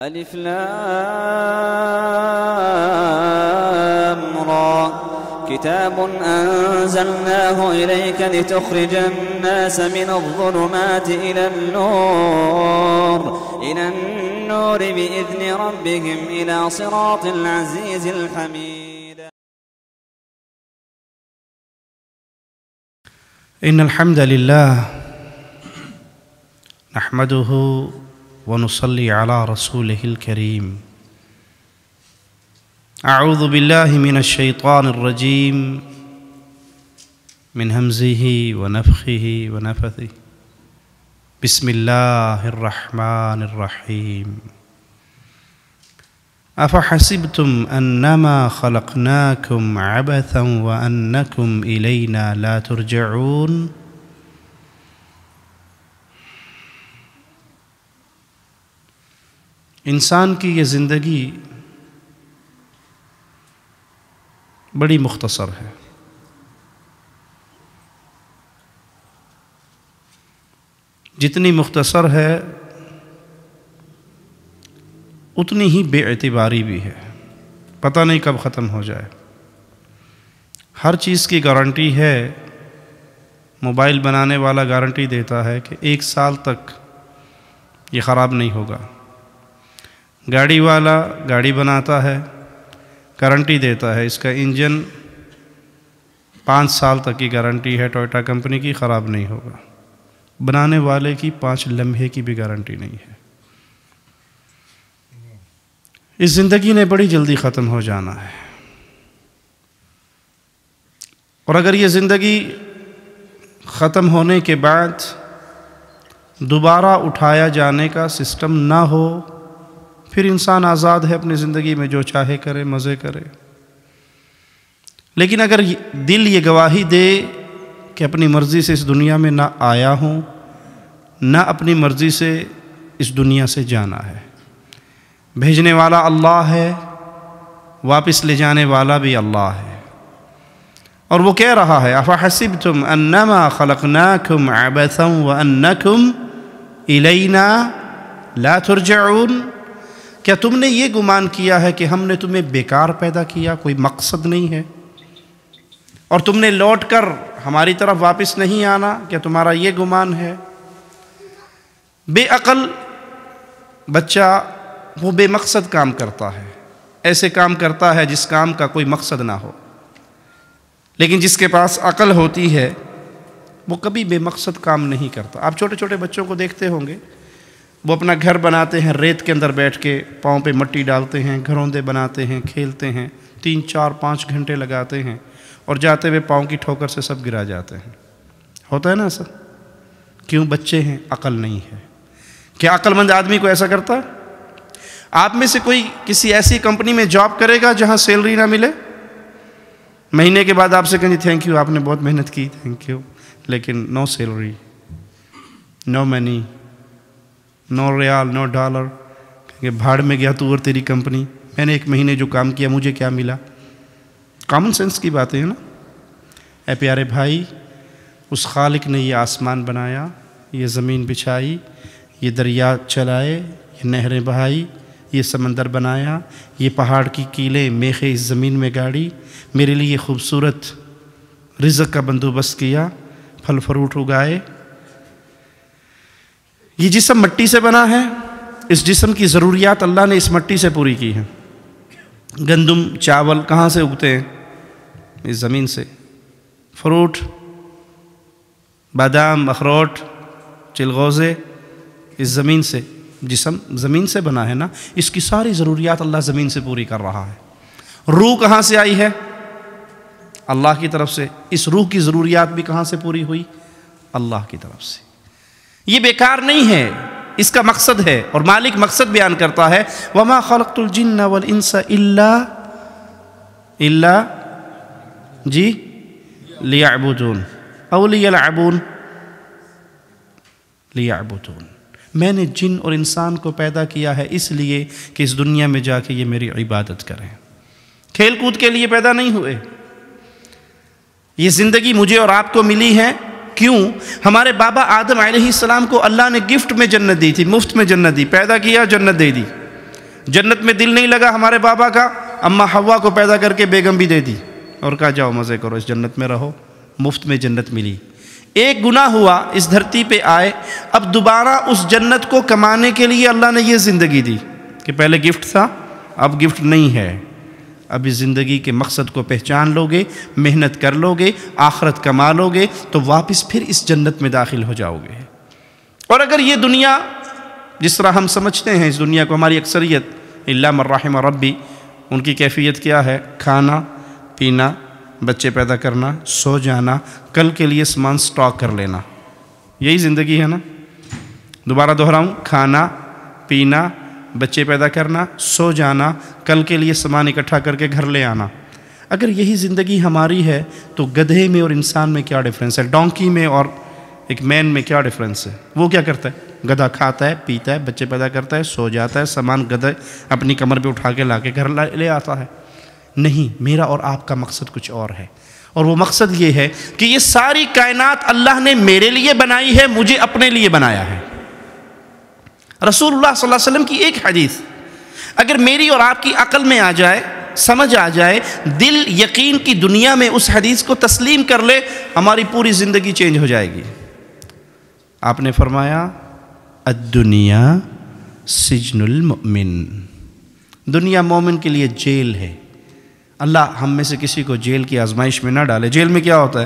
الف لام را كتاب أنزلناه إليك لتخرج الناس من الظلمات إلى النور بإذن ربهم إلى صراط العزيز الحميد. إن الحمد لله نحمده ونصلي على رسوله الكريم. أعوذ بالله من الشيطان الرجيم من همزه ونفخه ونفثه. بسم الله الرحمن الرحيم. أفحسبتم أنما خلقناكم عبثا وأنكم إلينا لا ترجعون. انسان کی یہ زندگی بڑی مختصر ہے. جتنی مختصر ہے اتنی ہی بے اعتباری بھی ہے. پتہ نہیں کب ختم ہو جائے. ہر چیز کی گارنٹی ہے. موبائل بنانے والا گارنٹی دیتا ہے کہ 1 سال تک یہ خراب نہیں ہوگا. گاڑی والا گاڑی بناتا ہے، گارنٹی دیتا ہے اس کا انجن 5 سال تک کی گارنٹی ہے ٹویوٹا کمپنی کی، خراب نہیں ہوگا. بنانے والے کی 5 لمحے کی بھی گارنٹی نہیں ہے. اس زندگی نے بڑی جلدی ختم ہو جانا ہے. اور اگر یہ زندگی ختم ہونے کے بعد دوبارہ اٹھایا جانے کا سسٹم نہ ہو، پھر انسان آزاد ہے اپنی زندگی میں جو چاہے کرے، مزے کرے. لیکن اگر دل یہ گواہی دے کہ اپنی مرضی سے اس دنیا میں نہ آیا ہوں، نہ اپنی مرضی سے اس دنیا سے جانا ہے، بھیجنے والا اللہ ہے، واپس لے جانے والا بھی اللہ ہے. اور وہ کہہ رہا ہے افحسبتم انما خلقناکم عبثا وانکم الینا لا ترجعون. کیا تم نے یہ گمان کیا ہے کہ ہم نے تمہیں بیکار پیدا کیا، کوئی مقصد نہیں ہے، اور تم نے لوٹ کر ہماری طرف واپس نہیں آنا؟ کیا تمہارا یہ گمان ہے؟ بے عقل بچہ وہ بے مقصد کام کرتا ہے، ایسے کام کرتا ہے جس کام کا کوئی مقصد نہ ہو. لیکن جس کے پاس عقل ہوتی ہے وہ کبھی بے مقصد کام نہیں کرتا. آپ چھوٹے چھوٹے بچوں کو دیکھتے ہوں گے، وہ اپنا گھر بناتے ہیں، ریت کے اندر بیٹھ کے پاؤں پہ مٹی ڈالتے ہیں، گھروندے بناتے ہیں، کھیلتے ہیں، 3 4 5 گھنٹے لگاتے ہیں، اور جاتے ہوئے پاؤں کی ٹھوکر سے سب گرا جاتے ہیں. ہوتا ہے نا ایسا؟ کیوں؟ بچے ہیں، عقل نہیں ہے. کیا عقل مند آدمی کو ایسا کرتا ہے؟ آپ میں سے کوئی کسی ایسی کمپنی میں جاب کرے گا جہاں سیلری نہ ملے؟ مہینے کے بعد آپ سے کہیں تھینک یو، آپ نے بہت محنت کی، تھینک یو، لیکن نو سیلری، نو منی، نو ریال، نو ڈالر. کہ بھاڑ میں گیا تو اور تیری کمپنی، میں نے 1 مہینے جو کام کیا مجھے کیا ملا؟ کامن سینس کی باتیں ہیں نا. اے پیارے بھائی، اس خالق نے یہ آسمان بنایا، یہ زمین بچھائی، یہ دریا چلائے، یہ نہریں بہائی، یہ سمندر بنایا، یہ پہاڑ کی کیلیں میخیں اس زمین میں گاڑی، میرے لیے خوبصورت رزق کا بندوبست کیا، پھل فروٹ اگائے. یہ جسم مٹی سے بنا ہے، اس جسم کی ضروریات اللہ نے اس مٹی سے پوری کی ہیں. گندم، چاول کہاں سے اگتے ہیں؟ اس زمین سے. فروٹ، بادام، اخروٹ، چلغوزے اس زمین سے. جسم زمین سے بنا ہے نا، اس کی ساری ضروریات اللہ زمین سے پوری کر رہا ہے. روح کہاں سے آئی ہے؟ اللہ کی طرف سے. اس روح کی ضروریات بھی کہاں سے پوری ہوئی؟ اللہ کی طرف سے. یہ بیکار نہیں ہے، اس کا مقصد ہے. اور مالک مقصد بیان کرتا ہے وَمَا خَلَقْتُ الْجِنَّ وَالْإِنسَ إِلَّا جی لِيَعْبُدُونَ أَوْ لِيَلْعَبُونَ لِيَعْبُدُونَ. میں نے جن اور انسان کو پیدا کیا ہے اس لیے کہ اس دنیا میں جا کے یہ میری عبادت کریں. کھیل کود کے لیے پیدا نہیں ہوئے. یہ زندگی مجھے اور آپ کو ملی ہے کیوں؟ ہمارے بابا آدم علیہ السلام کو اللہ نے گفٹ میں جنت دی تھی، مفت میں جنت دی، پیدا کیا جنت دے دی. جنت میں دل نہیں لگا ہمارے بابا کا، اماں حوا کو پیدا کر کے بیگم بھی دے دی اور کہا جاؤ مزے کرو، اس جنت میں رہو، مفت میں جنت ملی۔ ایک گناہ ہوا، اس دھرتی پہ آئے، اب دوبارہ اس جنت کو کمانے کے لیے اللہ نے یہ زندگی دی کہ پہلے گفٹ تھا، اب گفٹ نہیں ہے، اب اس زندگی کے مقصد کو پہچان لو گے، محنت کر لو گے، آخرت کما لو گے تو واپس پھر اس جنت میں داخل ہو جاؤ گے۔ اور اگر یہ دنیا جس طرح ہم سمجھتے ہیں، اس دنیا کو ہماری اکثریت الا من رحم ربی، ان کی کیفیت کیا ہے؟ کھانا پینا، بچے پیدا کرنا، سو جانا، کل کے لیے سامان سٹاک کر لینا، یہی زندگی ہے نا؟ دوبارہ دہراؤں، کھانا پینا، بچے پیدا کرنا، سو جانا، کل کے لیے سامان اکٹھا کر کے گھر لے آنا۔ اگر یہی زندگی ہماری ہے تو گدھے میں اور انسان میں کیا ڈفرینس ہے؟ ڈونکی میں اور ایک مین میں کیا ڈفرینس ہے؟ وہ کیا کرتا ہے؟ گدھا کھاتا ہے، پیتا ہے، بچے پیدا کرتا ہے، سو جاتا ہے، سامان گدھے اپنی کمر پہ اٹھا کے لا کے گھر لے آتا ہے۔ نہیں، میرا اور آپ کا مقصد کچھ اور ہے، اور وہ مقصد یہ ہے کہ یہ ساری کائنات اللہ نے میرے لیے بنائی ہے، مجھے اپنے لیے بنایا ہے۔ رسول اللہ صلی اللہ علیہ وسلم کی ایک حدیث اگر میری اور آپ کی عقل میں آ جائے، سمجھ آ جائے، دل یقین کی دنیا میں اس حدیث کو تسلیم کر لے، ہماری پوری زندگی چینج ہو جائے گی۔ آپ نے فرمایا الدنیا سجن المؤمن، دنیا مومن کے لیے جیل ہے۔ اللہ ہم میں سے کسی کو جیل کی آزمائش میں نہ ڈالے۔ جیل میں کیا ہوتا ہے؟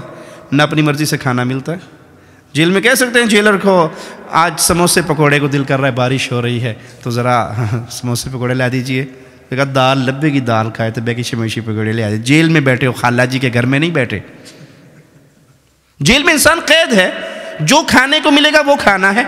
نہ اپنی مرضی سے کھانا ملتا ہے۔ جیل میں کہہ سکتے ہیں جیلر کو آج سموسے پکوڑے کو دل کر رہا ہے، بارش ہو رہی ہے تو ذرا سموسے پکوڑے لا دیجئے، کہا دال لبے کی دال کھائے تو بیکی شمیشی پکوڑے لے آئے۔ جیل میں بیٹھے ہو، خالہ جی کے گھر میں نہیں بیٹھے۔ جیل میں انسان قید ہے، جو کھانے کو ملے گا وہ کھانا ہے،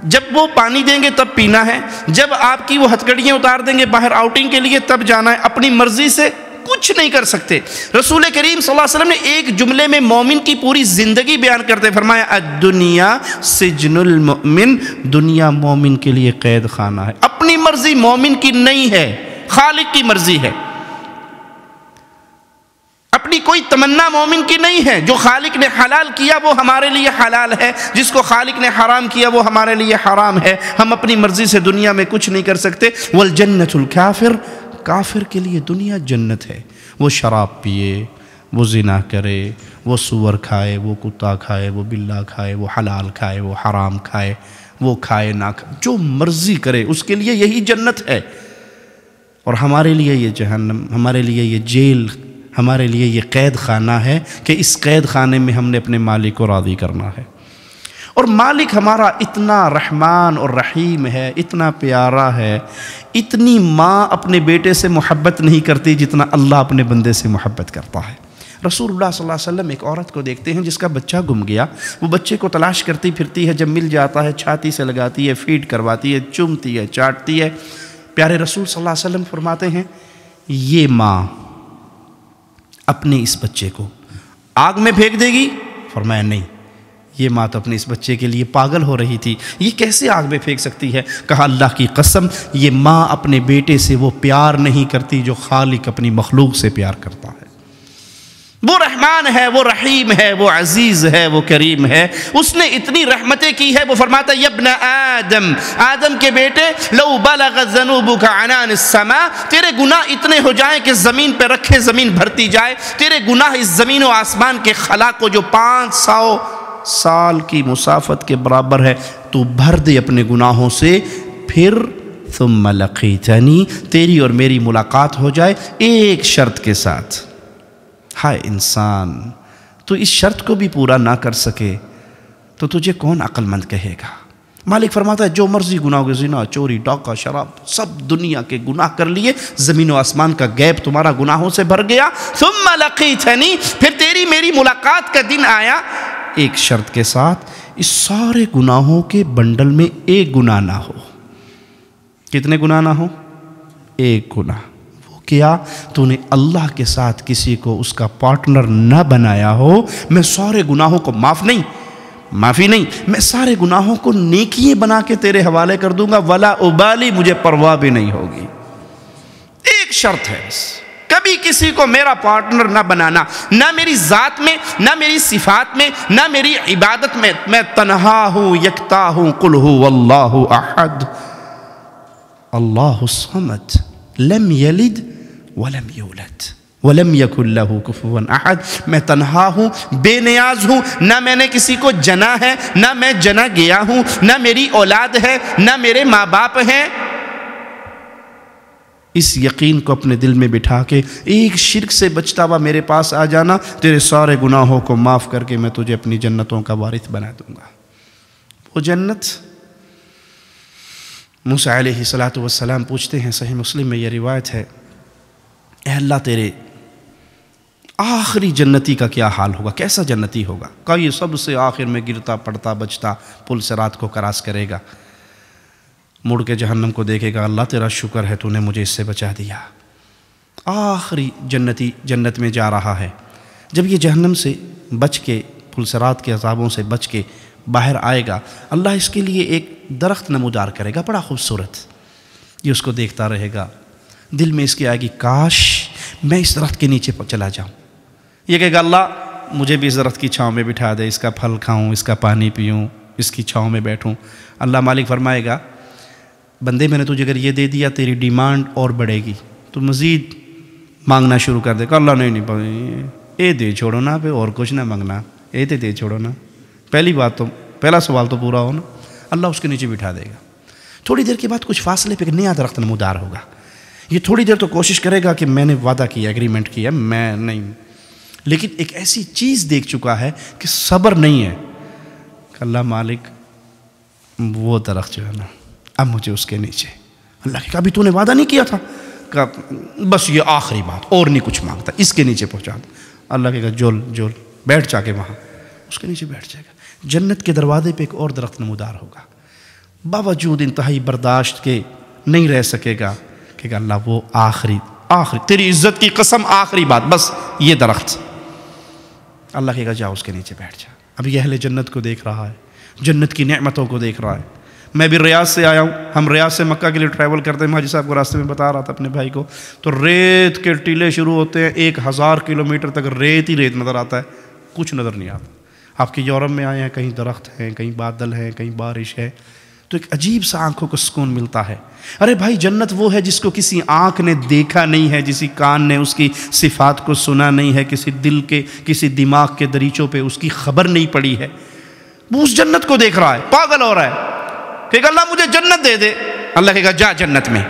جب وہ پانی دیں گے تب پینا ہے، جب آپ کی وہ ہتھکڑیاں اتار دیں گے باہر آؤٹنگ کے لیے تب جانا ہے، اپنی مرضی سے کچھ نہیں کر سکتے۔ رسول کریم صلی اللہ علیہ وسلم نے ایک جملے میں مومن کی پوری زندگی بیان کرتے فرمایا الدنیا سجن المؤمن، دنیا مومن کے لیے قید خانہ ہے۔ اپنی مرضی مومن کی نہیں ہے، خالق کی مرضی ہے۔ اپنی کوئی تمنا مومن کی نہیں ہے، جو خالق نے حلال کیا وہ ہمارے لیے حلال ہے، جس کو خالق نے حرام کیا وہ ہمارے لیے حرام ہے۔ ہم اپنی مرضی سے دنیا میں کچھ نہیں کر سکتے۔ والجنت الکافر، کافر کے لیے دنیا جنت ہے۔ وہ شراب پیے، وہ زنا کرے، وہ سور کھائے، وہ کتا کھائے، وہ بلا کھائے، وہ حلال کھائے، وہ حرام کھائے، وہ کھائے نہ کھائے، جو مرضی کرے اس کے لیے یہی جنت ہے۔ اور ہمارے لیے یہ جہنم، ہمارے لیے یہ جیل، ہمارے لیے یہ قید خانہ ہے کہ اس قید خانے میں ہم نے اپنے مالک کو راضی کرنا ہے۔ اور مالک ہمارا اتنا رحمان اور رحیم ہے، اتنا پیارا ہے، اتنی ماں اپنے بیٹے سے محبت نہیں کرتی جتنا اللہ اپنے بندے سے محبت کرتا ہے۔ رسول اللہ صلی اللہ علیہ وسلم ایک عورت کو دیکھتے ہیں جس کا بچہ گم گیا، وہ بچے کو تلاش کرتی پھرتی ہے، جب مل جاتا ہے چھاتی سے لگاتی ہے، فیڈ کرواتی ہے، چومتی ہے، چاٹتی ہے۔ پیارے رسول صلی اللہ علیہ وسلم فرماتے ہیں یہ ماں اپنے اس بچے کو آگ میں پھینک دے گی؟ فرمایا نہیں، یہ ماں تو اپنے اس بچے کے لیے پاگل ہو رہی تھی، یہ کیسے آگ میں پھینک سکتی ہے؟ کہا اللہ کی قسم، یہ ماں اپنے بیٹے سے وہ پیار نہیں کرتی جو خالق اپنی مخلوق سے پیار کرتا ہے۔ وہ رحمان ہے، وہ رحیم ہے، وہ عزیز ہے، وہ کریم ہے، اس نے اتنی رحمتیں کی ہے۔ وہ فرماتا ہے یبن آدم، آدم کے بیٹے، لو بلغ ذنوبک عنان السماء، تیرے گناہ اتنے ہو جائیں کہ زمین پہ رکھے زمین بھرتی جائے، تیرے گناہ اس زمین و آسمان کے خلا کو جو 500 سال کی مسافت کے برابر ہے تو بھر دے اپنے گناہوں سے، پھر ثم لقیتنی، تیری اور میری ملاقات ہو جائے ایک شرط کے ساتھ۔ ہائے انسان، تو اس شرط کو بھی پورا نہ کر سکے تو تجھے کون عقل مند کہے گا؟ مالک فرماتا ہے جو مرضی گناہ ہو، زنا، چوری، ڈاکہ، شراب، سب دنیا کے گناہ کر لیے، زمین و آسمان کا گیپ تمہارا گناہوں سے بھر گیا، ثم لقیتنی، پھر تیری میری ملاقات کا دن آیا، ایک شرط کے ساتھ، اس سارے گناہوں کے بنڈل میں ایک گناہ نہ ہو۔ کتنے گناہ نہ ہو؟ ایک گناہ۔ وہ کیا؟ تو نے اللہ کے ساتھ کسی کو اس کا پارٹنر نہ بنایا ہو۔ میں سارے گناہوں کو معافی نہیں، میں سارے گناہوں کو نیکیاں بنا کے تیرے حوالے کر دوں گا، ولا ابالی، مجھے پرواہ بھی نہیں ہوگی۔ ایک شرط ہے بس، کبھی کسی کو میرا پارٹنر نہ بنانا، نہ میری ذات میں، نہ میری صفات میں، نہ میری عبادت میں۔ میں تنہا ہوں، یکتا ہوں، قل هو اللہ احد، اللہ الصمد لم یلد ولم یولد ولم یکن لہ کفوا احد، میں تنہا ہوں، بے نیاز ہوں، نہ میں نے کسی کو جنا ہے، نہ میں جنا گیا ہوں، نہ میری اولاد ہے، نہ میرے ماں باپ ہیں۔ اس یقین کو اپنے دل میں بٹھا کے ایک شرک سے بچتا ہوا میرے پاس آ جانا، تیرے سارے گناہوں کو معاف کر کے میں تجھے اپنی جنتوں کا وارث بنا دوں گا۔ وہ جنت، موسیٰ علیہ السلام پوچھتے ہیں، صحیح مسلم میں یہ روایت ہے، اے اللہ تیرے آخری جنتی کا کیا حال ہوگا، کیسا جنتی ہوگا؟ کہا یہ سب سے آخر میں گرتا پڑتا بچتا پل صراط کو کراس کرے گا، مڑ کے جہنم کو دیکھے گا، اللہ تیرا شکر ہے تو نے مجھے اس سے بچا دیا۔ آخری جنتی جنت میں جا رہا ہے، جب یہ جہنم سے بچ کے، پل صراط کے عذابوں سے بچ کے باہر آئے گا، اللہ اس کے لیے ایک درخت نمودار کرے گا، بڑا خوبصورت۔ یہ اس کو دیکھتا رہے گا، دل میں اس کی آئے گی کاش میں اس درخت کے نیچے چلا جاؤں۔ یہ کہے گا اللہ مجھے بھی اس درخت کی چھاؤں میں بٹھا دے، اس کا پھل کھاؤں، اس کا پانی پیوں، اس کی چھاؤں میں بیٹھوں۔ اللہ مالک فرمائے گا بندے میں نے تجھے اگر یہ دے دیا تیری ڈیمانڈ اور بڑھے گی، تو مزید مانگنا شروع کر دے گا۔ اللہ نہیں اے دے چھوڑو نا، پہ اور کچھ نہ مانگنا، اے دے چھوڑو نا، پہلا سوال تو پورا ہو نا۔ اللہ اس کے نیچے بٹھا دے گا۔ تھوڑی دیر کے بعد کچھ فاصلے پہ ایک نیا درخت نمودار ہوگا۔ یہ تھوڑی دیر تو کوشش کرے گا کہ میں نے وعدہ کیا، ایگریمنٹ کیا، میں نہیں، لیکن ایک ایسی چیز دیکھ چکا ہے کہ صبر نہیں ہے کہ اللہ مالک وہ درخت جو ہے نا اب مجھے اس کے نیچے۔ اللہ کہ ابھی تو نے وعدہ نہیں کیا تھا، کہ بس یہ آخری بات اور نہیں کچھ مانگتا، اس کے نیچے پہنچا دو۔ اللہ کہے گا جول بیٹھ جا کے وہاں، اس کے نیچے بیٹھ جائے گا۔ جنت کے دروازے پہ ایک اور درخت نمودار ہوگا، باوجود انتہائی برداشت کے نہیں رہ سکے گا کہ اللہ وہ آخری تیری عزت کی قسم آخری بات، بس یہ درخت۔ اللہ کہے گا جا اس کے نیچے بیٹھ جا۔ اب یہ اہل جنت کو دیکھ رہا ہے، جنت کی نعمتوں کو دیکھ رہا ہے۔ میں بھی ریاض سے آیا ہوں، ہم ریاض سے مکہ کے لیے ٹریول کرتے ہیں، حاجی صاحب کو راستے میں بتا رہا تھا اپنے بھائی کو، تو ریت کے ٹیلے شروع ہوتے ہیں، 1000 کلومیٹر تک ریت ہی ریت نظر آتا ہے، کچھ نظر نہیں آتا۔ آپ کے یورپ میں آئے ہیں، کہیں درخت ہیں، کہیں بادل ہیں، کہیں بارش ہے، تو ایک عجیب سا آنکھوں کو سکون ملتا ہے۔ ارے بھائی جنت وہ ہے جس کو کسی آنکھ نے دیکھا نہیں ہے، کسی کان نے اس کی صفات کو سنا نہیں ہے، کسی دل کے کسی دماغ کے دریچوں پہ اس کی خبر نہیں پڑی ہے، وہ اس جنت کو دیکھ رہا ہے، پاگل ہو رہا ہے کہ اللہ مجھے جنت دے دے۔ اللہ کہے گا جا جنت میں۔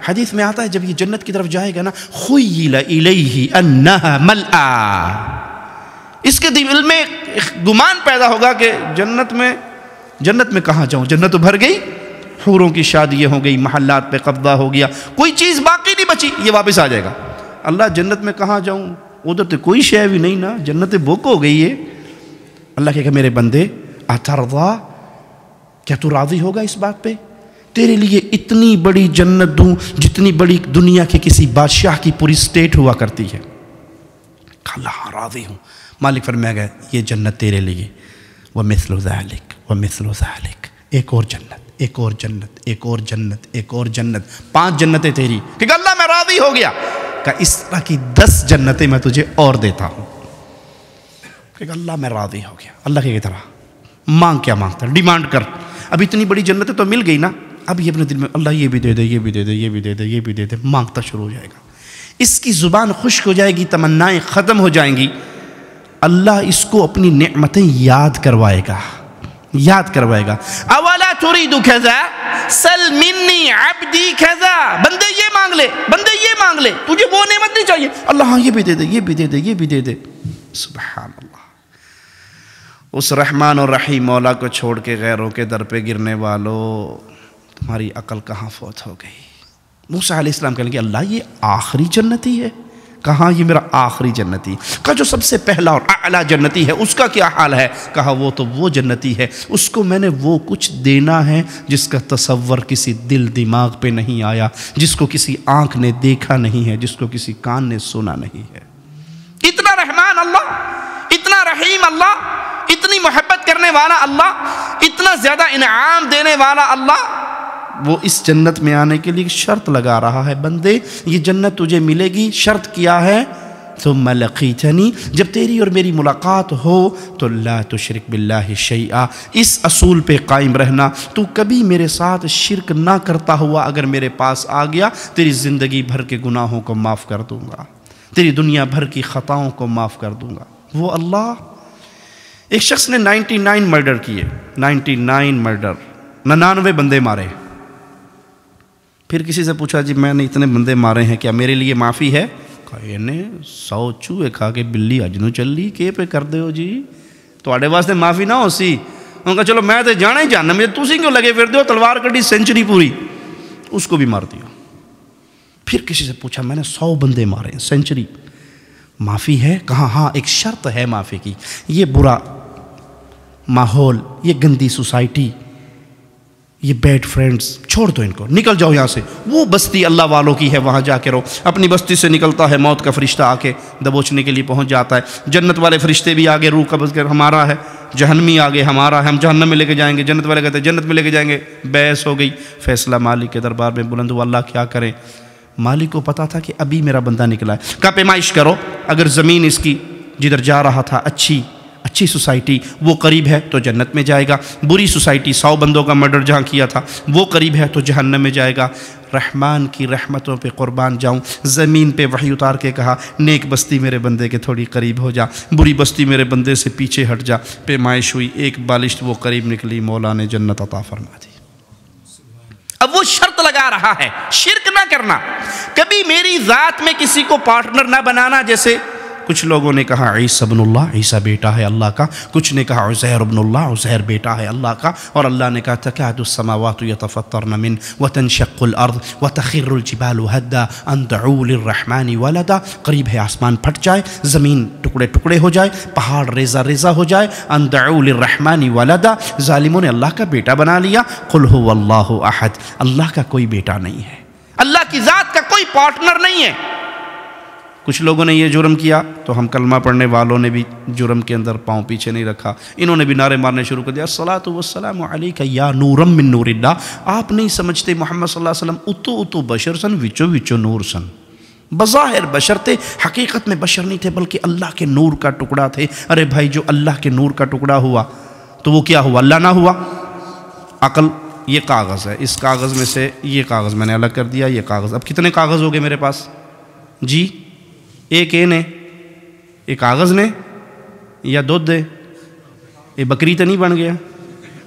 حدیث میں آتا ہے جب یہ جنت کی طرف جائے گا نا، خیل الیہ انہا ملآ، اس کے دل میں گمان پیدا ہوگا کہ جنت میں کہاں جاؤں، جنت تو بھر گئی، حوروں کی شادیاں ہو گئی، محلات پہ قبضہ ہو گیا، کوئی چیز باقی نہیں بچی، یہ واپس آ جائے گا۔ اللہ جنت میں کہاں جاؤں، ادھر تو کوئی شے بھی نہیں نا، جنت بک ہو گئی ہے۔ اللہ کہے گا میرے بندے اترضا، کیا تو راضی ہوگا اس بات پہ؟ تیرے لیے اتنی بڑی جنت دوں جتنی بڑی دنیا کے کسی بادشاہ کی پوری سٹیٹ ہوا کرتی ہے۔ اللہ راضی ہوں۔ مالک فرمائے گا یہ جنت تیرے لیے، وَمِثْلُ ذَلِكَ وَمِثْلُ ذَلِكَ، ایک اور جنت، ایک اور جنت، ایک اور جنت، ایک اور جنت، 5 جنتیں تیری۔ کہ اللہ میں راضی ہو گیا، کہ اس طرح کی 10 جنتیں میں تجھے اور دیتا ہوں۔ کہ اللہ میں راضی ہو گیا۔ اللہ کی طرح مانگ، کیا مانگتا ہے، ڈیمانڈ کر۔ اب اتنی بڑی جنتیں تو مل گئی نا، اب یہ اپنے دل میں اللہ یہ بھی دے دے، یہ بھی دے دے، یہ بھی دے دے، یہ بھی دے دے، مانگتا شروع ہو جائے گا۔ اس کی زبان خشک ہو جائے گی، تمنائیں ختم ہو جائیں گی۔ اللہ اس کو اپنی نعمتیں یاد کروائے گا، یاد کروائے گا۔ اولا تريد كذا سل مني عبدي كذا، بندے یہ مانگ لے، بندے یہ مانگ لے، تجھے وہ نعمت نہیں چاہیے، اللہ ہاں یہ بھی دے دے، یہ بھی دے دے، یہ بھی دے دے۔ سبحان اللہ۔ اس رحمان اور رحیم مولا کو چھوڑ کے غیروں کے در پہ گرنے والو، تمہاری عقل کہاں فوت ہو گئی؟ موسیٰ علیہ السلام کہنے لگے اللہ یہ آخری جنتی ہے؟ کہاں یہ میرا آخری جنتی؟ کہا جو سب سے پہلا اور اعلیٰ جنتی ہے اس کا کیا حال ہے؟ کہا وہ تو وہ جنتی ہے، اس کو میں نے وہ کچھ دینا ہے جس کا تصور کسی دل دماغ پہ نہیں آیا، جس کو کسی آنکھ نے دیکھا نہیں ہے، جس کو کسی کان نے سنا نہیں ہے۔ اتنا رحمان اللہ، اتنا رحیم اللہ، اتنی محبت کرنے والا اللہ، اتنا زیادہ انعام دینے والا اللہ، وہ اس جنت میں آنے کے لیے شرط لگا رہا ہے، بندے یہ جنت تجھے ملے گی، شرط کیا ہے ثم لقیتنی، جب تیری اور میری ملاقات ہو تو لا تشرک باللہ شیئا، اس اصول پہ قائم رہنا، تو کبھی میرے ساتھ شرک نہ کرتا ہوا اگر میرے پاس آ گیا، تیری زندگی بھر کے گناہوں کو معاف کر دوں گا، تیری دنیا بھر کی خطاؤں کو معاف کر دوں گا۔ وہ اللہ۔ ایک شخص نے 99 مرڈر کیے، 99 مرڈر، 99 بندے مارے۔ پھر کسی سے پوچھا جی میں نے اتنے بندے مارے ہیں، کیا میرے لیے معافی ہے؟ کہا یہ نے 100 چوہے کھا کے بلی اج نو چلی، کہ پہ کر دے ہو جی تواڈے واسطے معافی نہ ہو سی؟ انہوں نے کہا چلو میں تے جانا ہی جاننا، مجھے تسی کیوں لگے پھر دیو؟ تلوار کٹی، سینچری پوری، اس کو بھی مار دیا۔ پھر کسی سے پوچھا میں نے 100 بندے مارے ہیں، سینچری، معافی ہے؟ کہا ہاں ایک شرط ہے معافی کی، یہ برا ماحول، یہ گندی سوسائٹی، یہ بیڈ فرینڈز چھوڑ دو، ان کو نکل جاؤ یہاں سے۔ وہ بستی اللہ والوں کی ہے، وہاں جا کے رہو۔ اپنی بستی سے نکلتا ہے، موت کا فرشتہ آ کے دبوچنے کے لیے پہنچ جاتا ہے۔ جنت والے فرشتے بھی آگے روح قبض کر ہمارا ہے، جہنمی آگے ہمارا ہے، ہم جہنم میں لے کے جائیں گے، جنت والے کہتے ہیں جنت میں لے کے جائیں گے۔ بحث ہو گئی، فیصلہ مالک کے دربار میں بلند ہوا، اللہ کیا کریں؟ مالک کو پتا تھا کہ ابھی میرا بندہ نکلا ہے، کہا پیمائش کرو، اگر زمین اس کی جدھر جا رہا تھا اچھی سوسائٹی وہ قریب ہے تو جنت میں جائے گا، بری سوسائٹی 100 بندوں کا مرڈر جہاں کیا تھا وہ قریب ہے تو جہنم میں جائے گا۔ رحمان کی رحمتوں پہ قربان جاؤں، زمین پہ وحی اتار کے کہا نیک بستی میرے بندے کے تھوڑی قریب ہو جا، بری بستی میرے بندے سے پیچھے ہٹ جا۔ پیمائش ہوئی، ایک بالشت وہ قریب نکلی، مولا نے جنت عطا فرما دی۔ اب وہ شرط لگا رہا ہے شرک نہ کرنا، کبھی میری ذات میں کسی کو پارٹنر نہ بنانا۔ جیسے کچھ لوگوں نے کہا عیسیٰ ابن اللہ، عیسیٰ بیٹا ہے اللہ کا، کچھ نے کہا عزیر ابن اللہ، عزیر بیٹا ہے اللہ کا، اور اللہ نے کہا تکاد السماوات یتفطرن من وتنشق الارض وتخر الجبال هدا ان دعوا للرحمن ولدا، قریب ہے آسمان پھٹ جائے، زمین ٹکڑے ٹکڑے ہو جائے، پہاڑ ریزہ ریزہ ہو جائے، ان دعوا للرحمن ولدا، ظالموں نے اللہ کا بیٹا بنا لیا۔ قل هو اللہ احد، اللہ کا کوئی بیٹا نہیں ہے، اللہ کی ذات کا کوئی پارٹنر نہیں ہے۔ کچھ لوگوں نے یہ جرم کیا تو ہم کلمہ پڑھنے والوں نے بھی جرم کے اندر پاؤں پیچھے نہیں رکھا، انہوں نے بھی نعرے مارنے شروع کر دیا الصلاۃ والسلام علیک یا نورا من نور اللہ۔ آپ نہیں سمجھتے محمد صلی اللہ علیہ وسلم اتو بشر سن، وچو نور سن، بظاہر بشر تھے، حقیقت میں بشر نہیں تھے بلکہ اللہ کے نور کا ٹکڑا تھے۔ ارے بھائی جو اللہ کے نور کا ٹکڑا ہوا تو وہ کیا ہوا؟ اللہ نہ ہوا؟ عقل یہ کاغذ ہے، اس کاغذ میں سے یہ کاغذ میں نے الگ کر دیا، یہ کاغذ، اب کتنے کاغذ ہو گئے میرے پاس جی؟ ایک اے نے، ایک کاغذ نے، یا دودھ دے، یہ بکری تو نہیں بن گیا،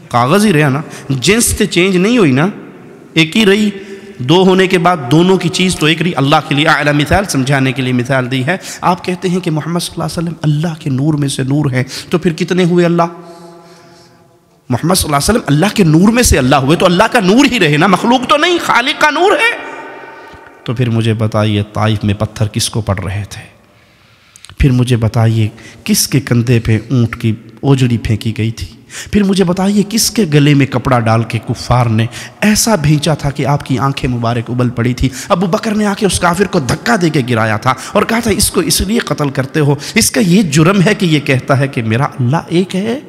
کاغذ ہی رہا نا، جنس تے چینج نہیں ہوئی نا، ایک ہی رہی۔ دو ہونے کے بعد دونوں کی چیز تو ایک رہی۔ اللہ کے لیے اعلیٰ مثال سمجھانے کے لیے مثال دی ہے۔ آپ کہتے ہیں کہ محمد صلی اللہ علیہ وسلم اللہ کے نور میں سے نور ہے، تو پھر کتنے ہوئے اللہ؟ محمد صلی اللہ علیہ وسلم اللہ کے نور میں سے اللہ ہوئے تو اللہ کا نور ہی رہے نا، مخلوق تو نہیں، خالق کا نور ہے۔ تو پھر مجھے بتائیے طائف میں پتھر کس کو پڑ رہے تھے؟ پھر مجھے بتائیے کس کے کندھے پہ اونٹ کی اوجڑی پھینکی گئی تھی؟ پھر مجھے بتائیے کس کے گلے میں کپڑا ڈال کے کفار نے ایسا بھینچا تھا کہ آپ کی آنکھیں مبارک ابل پڑی تھی؟ ابو بکر نے آ کے اس کافر کو دھکا دے کے گرایا تھا اور کہا تھا اس کو اس لیے قتل کرتے ہو، اس کا یہ جرم ہے کہ یہ کہتا ہے کہ میرا اللہ ایک ہے۔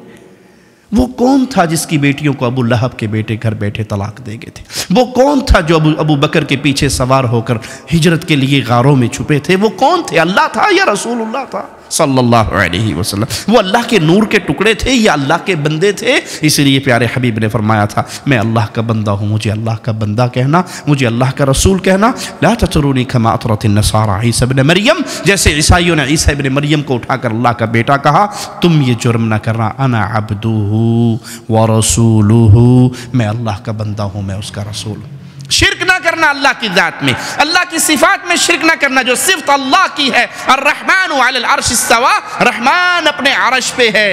وہ کون تھا جس کی بیٹیوں کو ابو لہب کے بیٹے گھر بیٹھے طلاق دے گئے تھے؟ وہ کون تھا جو ابو بکر کے پیچھے سوار ہو کر ہجرت کے لیے غاروں میں چھپے تھے؟ وہ کون تھے؟ اللہ تھا یا رسول اللہ تھا صلی اللہ علیہ وسلم؟ وہ اللہ کے نور کے ٹکڑے تھے یا اللہ کے بندے تھے؟ اس لیے پیارے حبیب نے فرمایا تھا میں اللہ کا بندہ ہوں، مجھے اللہ کا بندہ کہنا، مجھے اللہ کا رسول کہنا۔ لا تطرونی کما اطرت النصارى عیسی ابن مریم، جیسے عیسائیوں نے عیسی ابن مریم کو اٹھا کر اللہ کا بیٹا کہا، تم یہ جرم نہ کرنا۔ انا عبدہ ورسولہ، میں اللہ کا بندہ ہوں، میں اس کا رسول ہوں۔ شرک نہ کرنا اللہ کی ذات میں، اللہ کی صفات میں شرک نہ کرنا جو صفت اللہ کی ہے۔ الرحمن علی العرش استوى، رحمان اپنے عرش پہ ہے،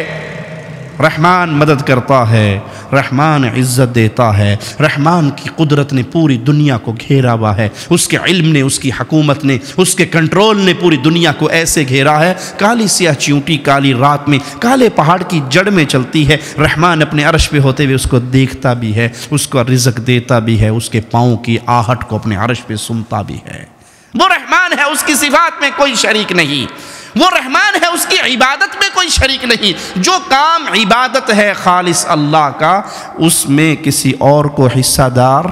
رحمان مدد کرتا ہے، رحمان عزت دیتا ہے، رحمان کی قدرت نے پوری دنیا کو گھیرا ہوا ہے، اس کے علم نے، اس کی حکومت نے، اس کے کنٹرول نے پوری دنیا کو ایسے گھیرا ہے۔ کالی سیاہ چیونٹی کالی رات میں کالے پہاڑ کی جڑ میں چلتی ہے، رحمان اپنے عرش پہ ہوتے ہوئے اس کو دیکھتا بھی ہے، اس کو رزق دیتا بھی ہے، اس کے پاؤں کی آہٹ کو اپنے عرش پہ سنتا بھی ہے۔ وہ رحمان ہے، اس کی صفات میں کوئی شریک نہیں، وہ رحمان ہے، اس کی عبادت میں کوئی شریک نہیں۔ جو کام عبادت ہے خالص اللہ کا، اس میں کسی اور کو حصہ دار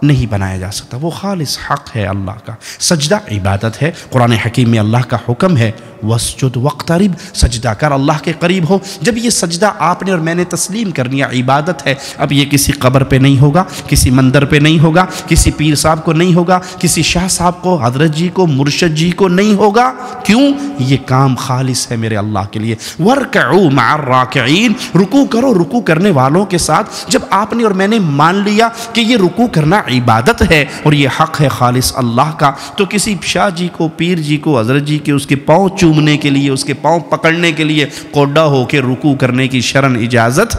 نہیں بنایا جا سکتا، وہ خالص حق ہے اللہ کا۔ سجدہ عبادت ہے، قرآن حکیم میں اللہ کا حکم ہے وَاسْجُدْ وَاقْتَرِبْ، سجدہ کر، اللہ کے قریب ہو۔ جب یہ سجدہ آپ نے اور میں نے تسلیم کر لیا عبادت ہے، اب یہ کسی قبر پہ نہیں ہوگا، کسی مندر پہ نہیں ہوگا، کسی پیر صاحب کو نہیں ہوگا، کسی شاہ صاحب کو، حضرت جی کو، مرشد جی کو نہیں ہوگا۔ کیوں؟ یہ کام خالص ہے میرے اللہ کے لیے۔ وَارْكَعُوا مَعَ الرَّاكِعِينَ، رکوع کرو رکوع کرنے والوں کے ساتھ۔ جب آپ نے اور میں نے مان لیا کہ یہ رکوع کرنا عبادت ہے اور یہ حق ہے خالص اللہ کا، تو کسی شاہ جی کو، پیر جی کو، حضرت جی کے اس کے پاؤں چومنے کے لیے، اس کے پاؤں پکڑنے کے لیے کوڈا ہو کے رکوع کرنے کی شرعن اجازت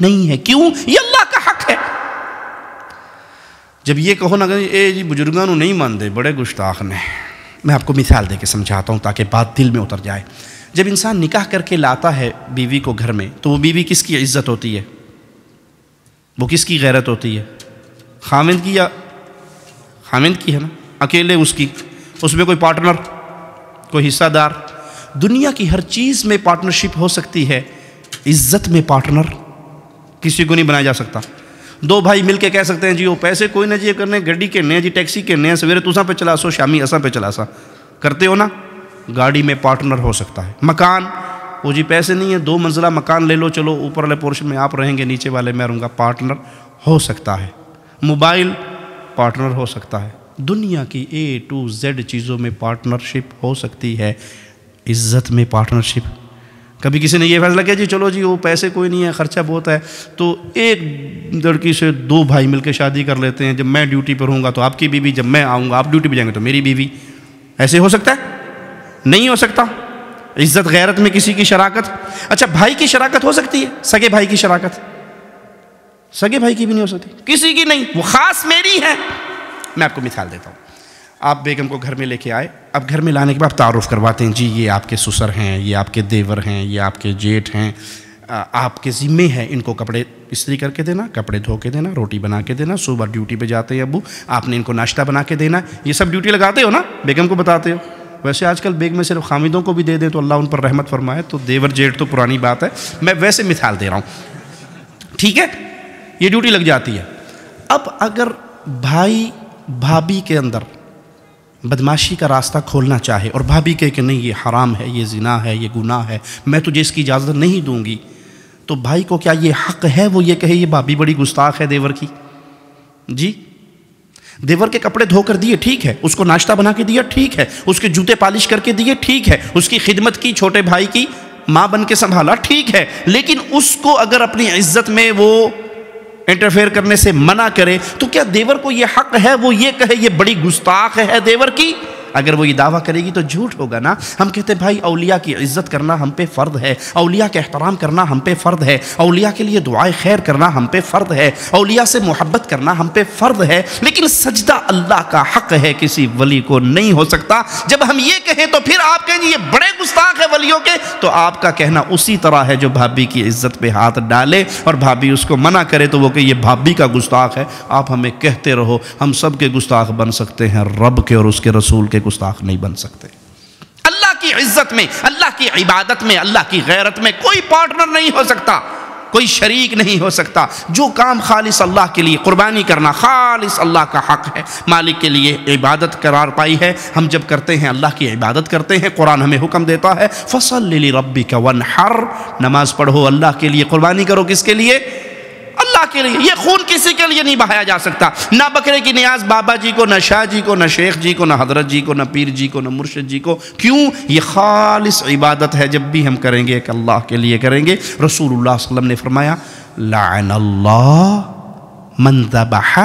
نہیں ہے۔ کیوں؟ یہ اللہ کا حق ہے۔ جب یہ کہو نا کہ اے جی بزرگانوں نہیں ماندے، بڑے گستاخ نے، میں آپ کو مثال دے کے سمجھاتا ہوں تاکہ بات دل میں اتر جائے۔ جب انسان نکاح کر کے لاتا ہے بیوی کو گھر میں، تو وہ بیوی کس کی عزت ہوتی ہے؟ وہ کس کی غیرت ہوتی ہے؟ خاوند کی یا خاوند کی ہے نا؟ اکیلے اس کی، اس میں کوئی پارٹنر، کوئی حصہ دار؟ دنیا کی ہر چیز میں پارٹنرشپ ہو سکتی ہے، عزت میں پارٹنر کسی کو نہیں بنایا جا سکتا۔ دو بھائی مل کے کہہ سکتے ہیں جی وہ پیسے کوئی نہ جی کرنے، گڈی کے نئے جی ٹیکسی کے نئے، سویرے تساں پہ چلا سو، شامی اساں پہ چلا سا، کرتے ہو نا؟ گاڑی میں پارٹنر ہو سکتا ہے۔ مکان، وہ جی پیسے نہیں ہیں، 2 منزلہ مکان لے لو، چلو اوپر والے پورشن میں آپ رہیں گے، نیچے والے میں رہوں گا، پارٹنر ہو سکتا ہے۔ موبائل پارٹنر ہو سکتا ہے۔ دنیا کی A to Z چیزوں میں پارٹنرشپ ہو سکتی ہے، عزت میں پارٹنرشپ۔ کبھی کسی نے یہ فیصلہ کیا جی چلو جی وہ پیسے کوئی نہیں ہے، خرچہ بہت ہے، تو ایک لڑکی سے 2 بھائی مل کے شادی کر لیتے ہیں، جب میں ڈیوٹی پر ہوں گا تو آپ کی بیوی، جب میں آؤں گا آپ ڈیوٹی پہ جائیں گے تو میری بیوی۔ ایسے ہو سکتا ہے؟ نہیں ہو سکتا۔ عزت غیرت میں کسی کی شراکت۔ اچھا بھائی کی شراکت ہو سکتی ہے؟ سگے بھائی کی شراکت؟ سگے بھائی کی بھی نہیں ہو سکتی، کسی کی نہیں، وہ خاص میری ہے۔ میں آپ کو مثال دیتا ہوں۔ آپ بیگم کو گھر میں لے کے آئے، اب گھر میں لانے کے بعد تعارف کرواتے ہیں، جی یہ آپ کے سسر ہیں، یہ آپ کے دیور ہیں، یہ آپ کے جیٹھ ہیں، آپ کے ذمے ہے ان کو کپڑے استری کر کے دینا، کپڑے دھو کے دینا، روٹی بنا کے دینا، صبح ڈیوٹی پہ جاتے ہیں ابو، آپ نے ان کو ناشتہ بنا کے دینا۔ یہ سب ڈیوٹی لگاتے ہو نا، بیگم کو بتاتے ہو۔ ویسے آج کل بیگ میں صرف خامدوں کو بھی دے دیں تو اللہ ان پر رحمت فرمائے، تو دیور جیٹھ تو پرانی بات ہے، میں ویسے مثال دے رہا ہوں، ٹھیک ہے؟ یہ ڈیوٹی لگ جاتی ہے۔ اب اگر بھائی بھابھی کے اندر بدماشی کا راستہ کھولنا چاہے اور بھابھی کہے کہ نہیں یہ حرام ہے، یہ زنا ہے، یہ گناہ ہے، میں تجھے اس کی اجازت نہیں دوں گی، تو بھائی کو کیا یہ حق ہے وہ یہ کہے یہ بھابھی بڑی گستاخ ہے دیور کی؟ جی دیور کے کپڑے دھو کر دیے ٹھیک ہے، اس کو ناشتہ بنا کے دیا ٹھیک ہے، اس کے جوتے پالش کر کے دیے ٹھیک ہے، اس کی خدمت کی، چھوٹے بھائی کی ماں بن کے سنبھالا ٹھیک ہے، لیکن اس کو اگر اپنی عزت میں وہ انٹرفیئر کرنے سے منع کرے تو کیا دیور کو یہ حق ہے وہ یہ کہے یہ بڑی گستاخ ہے دیور کی؟ اگر وہ یہ دعویٰ کرے گی تو جھوٹ ہوگا نا۔ ہم کہتے ہیں بھائی اولیاء کی عزت کرنا ہم پہ فرض ہے، اولیاء کا احترام کرنا ہم پہ فرض ہے، اولیاء کے لیے دعائے خیر کرنا ہم پہ فرض ہے، اولیاء سے محبت کرنا ہم پہ فرض ہے، لیکن سجدہ اللہ کا حق ہے، کسی ولی کو نہیں ہو سکتا۔ جب ہم یہ کہیں تو پھر آپ کہیں یہ بڑے گستاخ ہے ولیوں کے، تو آپ کا کہنا اسی طرح ہے جو بھابھی کی عزت پہ ہاتھ ڈالے اور بھابھی اس کو منع کرے تو وہ کہ یہ بھابھی کا گستاخ ہے۔ آپ ہمیں کہتے رہو، ہم سب کے گستاخ بن سکتے ہیں، رب کے اور اس کے رسول کے گستاخ نہیں بن سکتے۔ اللہ کی عزت میں، اللہ کی عبادت میں، اللہ کی غیرت میں کوئی پارٹنر نہیں ہو سکتا، کوئی شریک نہیں ہو سکتا۔ جو کام خالص اللہ کے لیے قربانی کرنا خالص اللہ کا حق ہے، مالک کے لیے عبادت قرار پائی ہے۔ ہم جب کرتے ہیں اللہ کی عبادت کرتے ہیں، قرآن ہمیں حکم دیتا ہے فَصَلِّ لِرَبِّكَ وَانْحَرْ، نماز پڑھو اللہ کے لیے، قربانی کرو کس کے لیے؟ اللہ کے لیے۔ یہ خون کسی کے لیے نہیں بہایا جا سکتا، نہ بکرے کی نیاز بابا جی کو، نہ شاہ جی کو، نہ شیخ جی کو، نہ حضرت جی کو، نہ پیر جی کو، نہ مرشد جی کو۔ کیوں؟ یہ خالص عبادت ہے، جب بھی ہم کریں گے کہ اللہ کے لیے کریں گے۔ رسول اللہ صلی اللہ علیہ وسلم نے فرمایا لعن اللہ من ذبح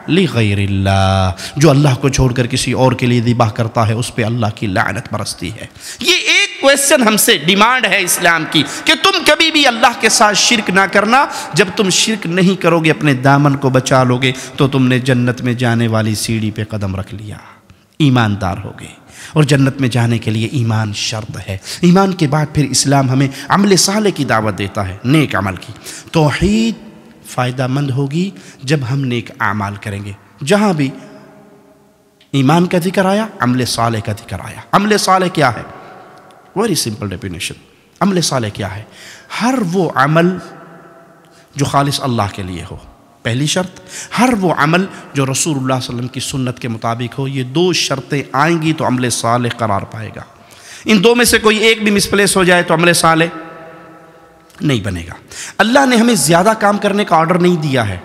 لغیر اللہ، جو اللہ کو چھوڑ کر کسی اور کے لیے ذبح کرتا ہے اس پہ اللہ کی لعنت برستی ہے۔ یہ ایک کویسچن ہم سے ڈیمانڈ ہے اسلام کی کہ تم کبھی بھی اللہ کے ساتھ شرک نہ کرنا۔ جب تم شرک نہیں کرو گے، اپنے دامن کو بچا لو گے، تو تم نے جنت میں جانے والی سیڑھی پہ قدم رکھ لیا، ایماندار ہو گئے۔ اور جنت میں جانے کے لیے ایمان شرط ہے۔ ایمان کے بعد پھر اسلام ہمیں عمل صالح کی دعوت دیتا ہے، نیک عمل کی۔ توحید فائدہ مند ہوگی جب ہم نیک اعمال کریں گے۔ جہاں بھی ایمان کا ذکر آیا، عمل صالح کا ذکر آیا۔ عمل صالح کیا ہے؟ Very simple definition. عمل صالح کیا ہے؟ ہر وہ عمل جو خالص اللہ کے لیے ہو، پہلی شرط، ہر وہ عمل جو رسول اللہ صلی اللہ علیہ وسلم کی سنت کے مطابق ہو. یہ دو شرطیں آئیں گی تو عمل صالح قرار پائے گا. ان دو میں سے کوئی ایک بھی مسپلیس ہو جائے تو عمل صالح نہیں بنے گا. اللہ نے ہمیں زیادہ کام کرنے کا آرڈر نہیں دیا ہے.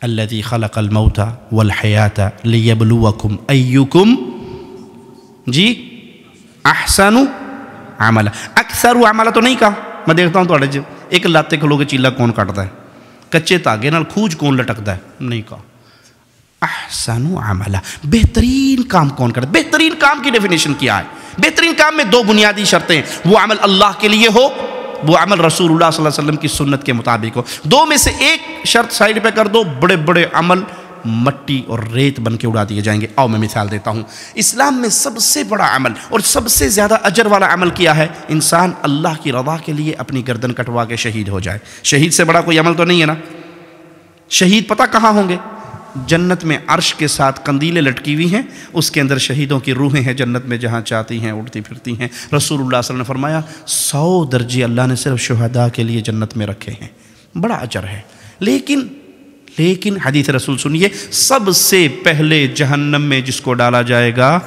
الذی خلق الموت والحیات لیبلوکم ایکم جی احسن عملا. اکثر عملا تو نہیں کہا. میں دیکھتا ہوں تو ایک لاتے کھلو کے چیلا کون کٹتا ہے, کچے تاگے نال کھوج کون لٹکتا ہے, نہیں کہا. احسن عملا, بہترین کام کون کرتا ہے. بہترین کام کی ڈیفینیشن کیا ہے؟ بہترین کام میں دو بنیادی شرطیں, وہ عمل اللہ کے لیے ہو, وہ عمل رسول اللہ صلی اللہ علیہ وسلم کی سنت کے مطابق ہو. دو میں سے ایک شرط سائڈ پہ کر دو, بڑے بڑے عمل مٹی اور ریت بن کے اڑا دیے جائیں گے. آؤ میں مثال دیتا ہوں. اسلام میں سب سے بڑا عمل اور سب سے زیادہ اجر والا عمل کیا ہے؟ انسان اللہ کی رضا کے لیے اپنی گردن کٹوا کے شہید ہو جائے. شہید سے بڑا کوئی عمل تو نہیں ہے نا. شہید پتہ کہاں ہوں گے؟ جنت میں عرش کے ساتھ قندیلیں لٹکی ہوئی ہیں, اس کے اندر شہیدوں کی روحیں ہیں جنت میں, جہاں چاہتی ہیں اڑتی پھرتی ہیں. رسول اللہ صلی اللہ علیہ وسلم نے فرمایا 100 درجے اللہ نے صرف شہداء کے لیے جنت میں رکھے ہیں. بڑا اجر ہے. لیکن حدیث رسول سنیے, سب سے پہلے جہنم میں جس کو ڈالا جائے گا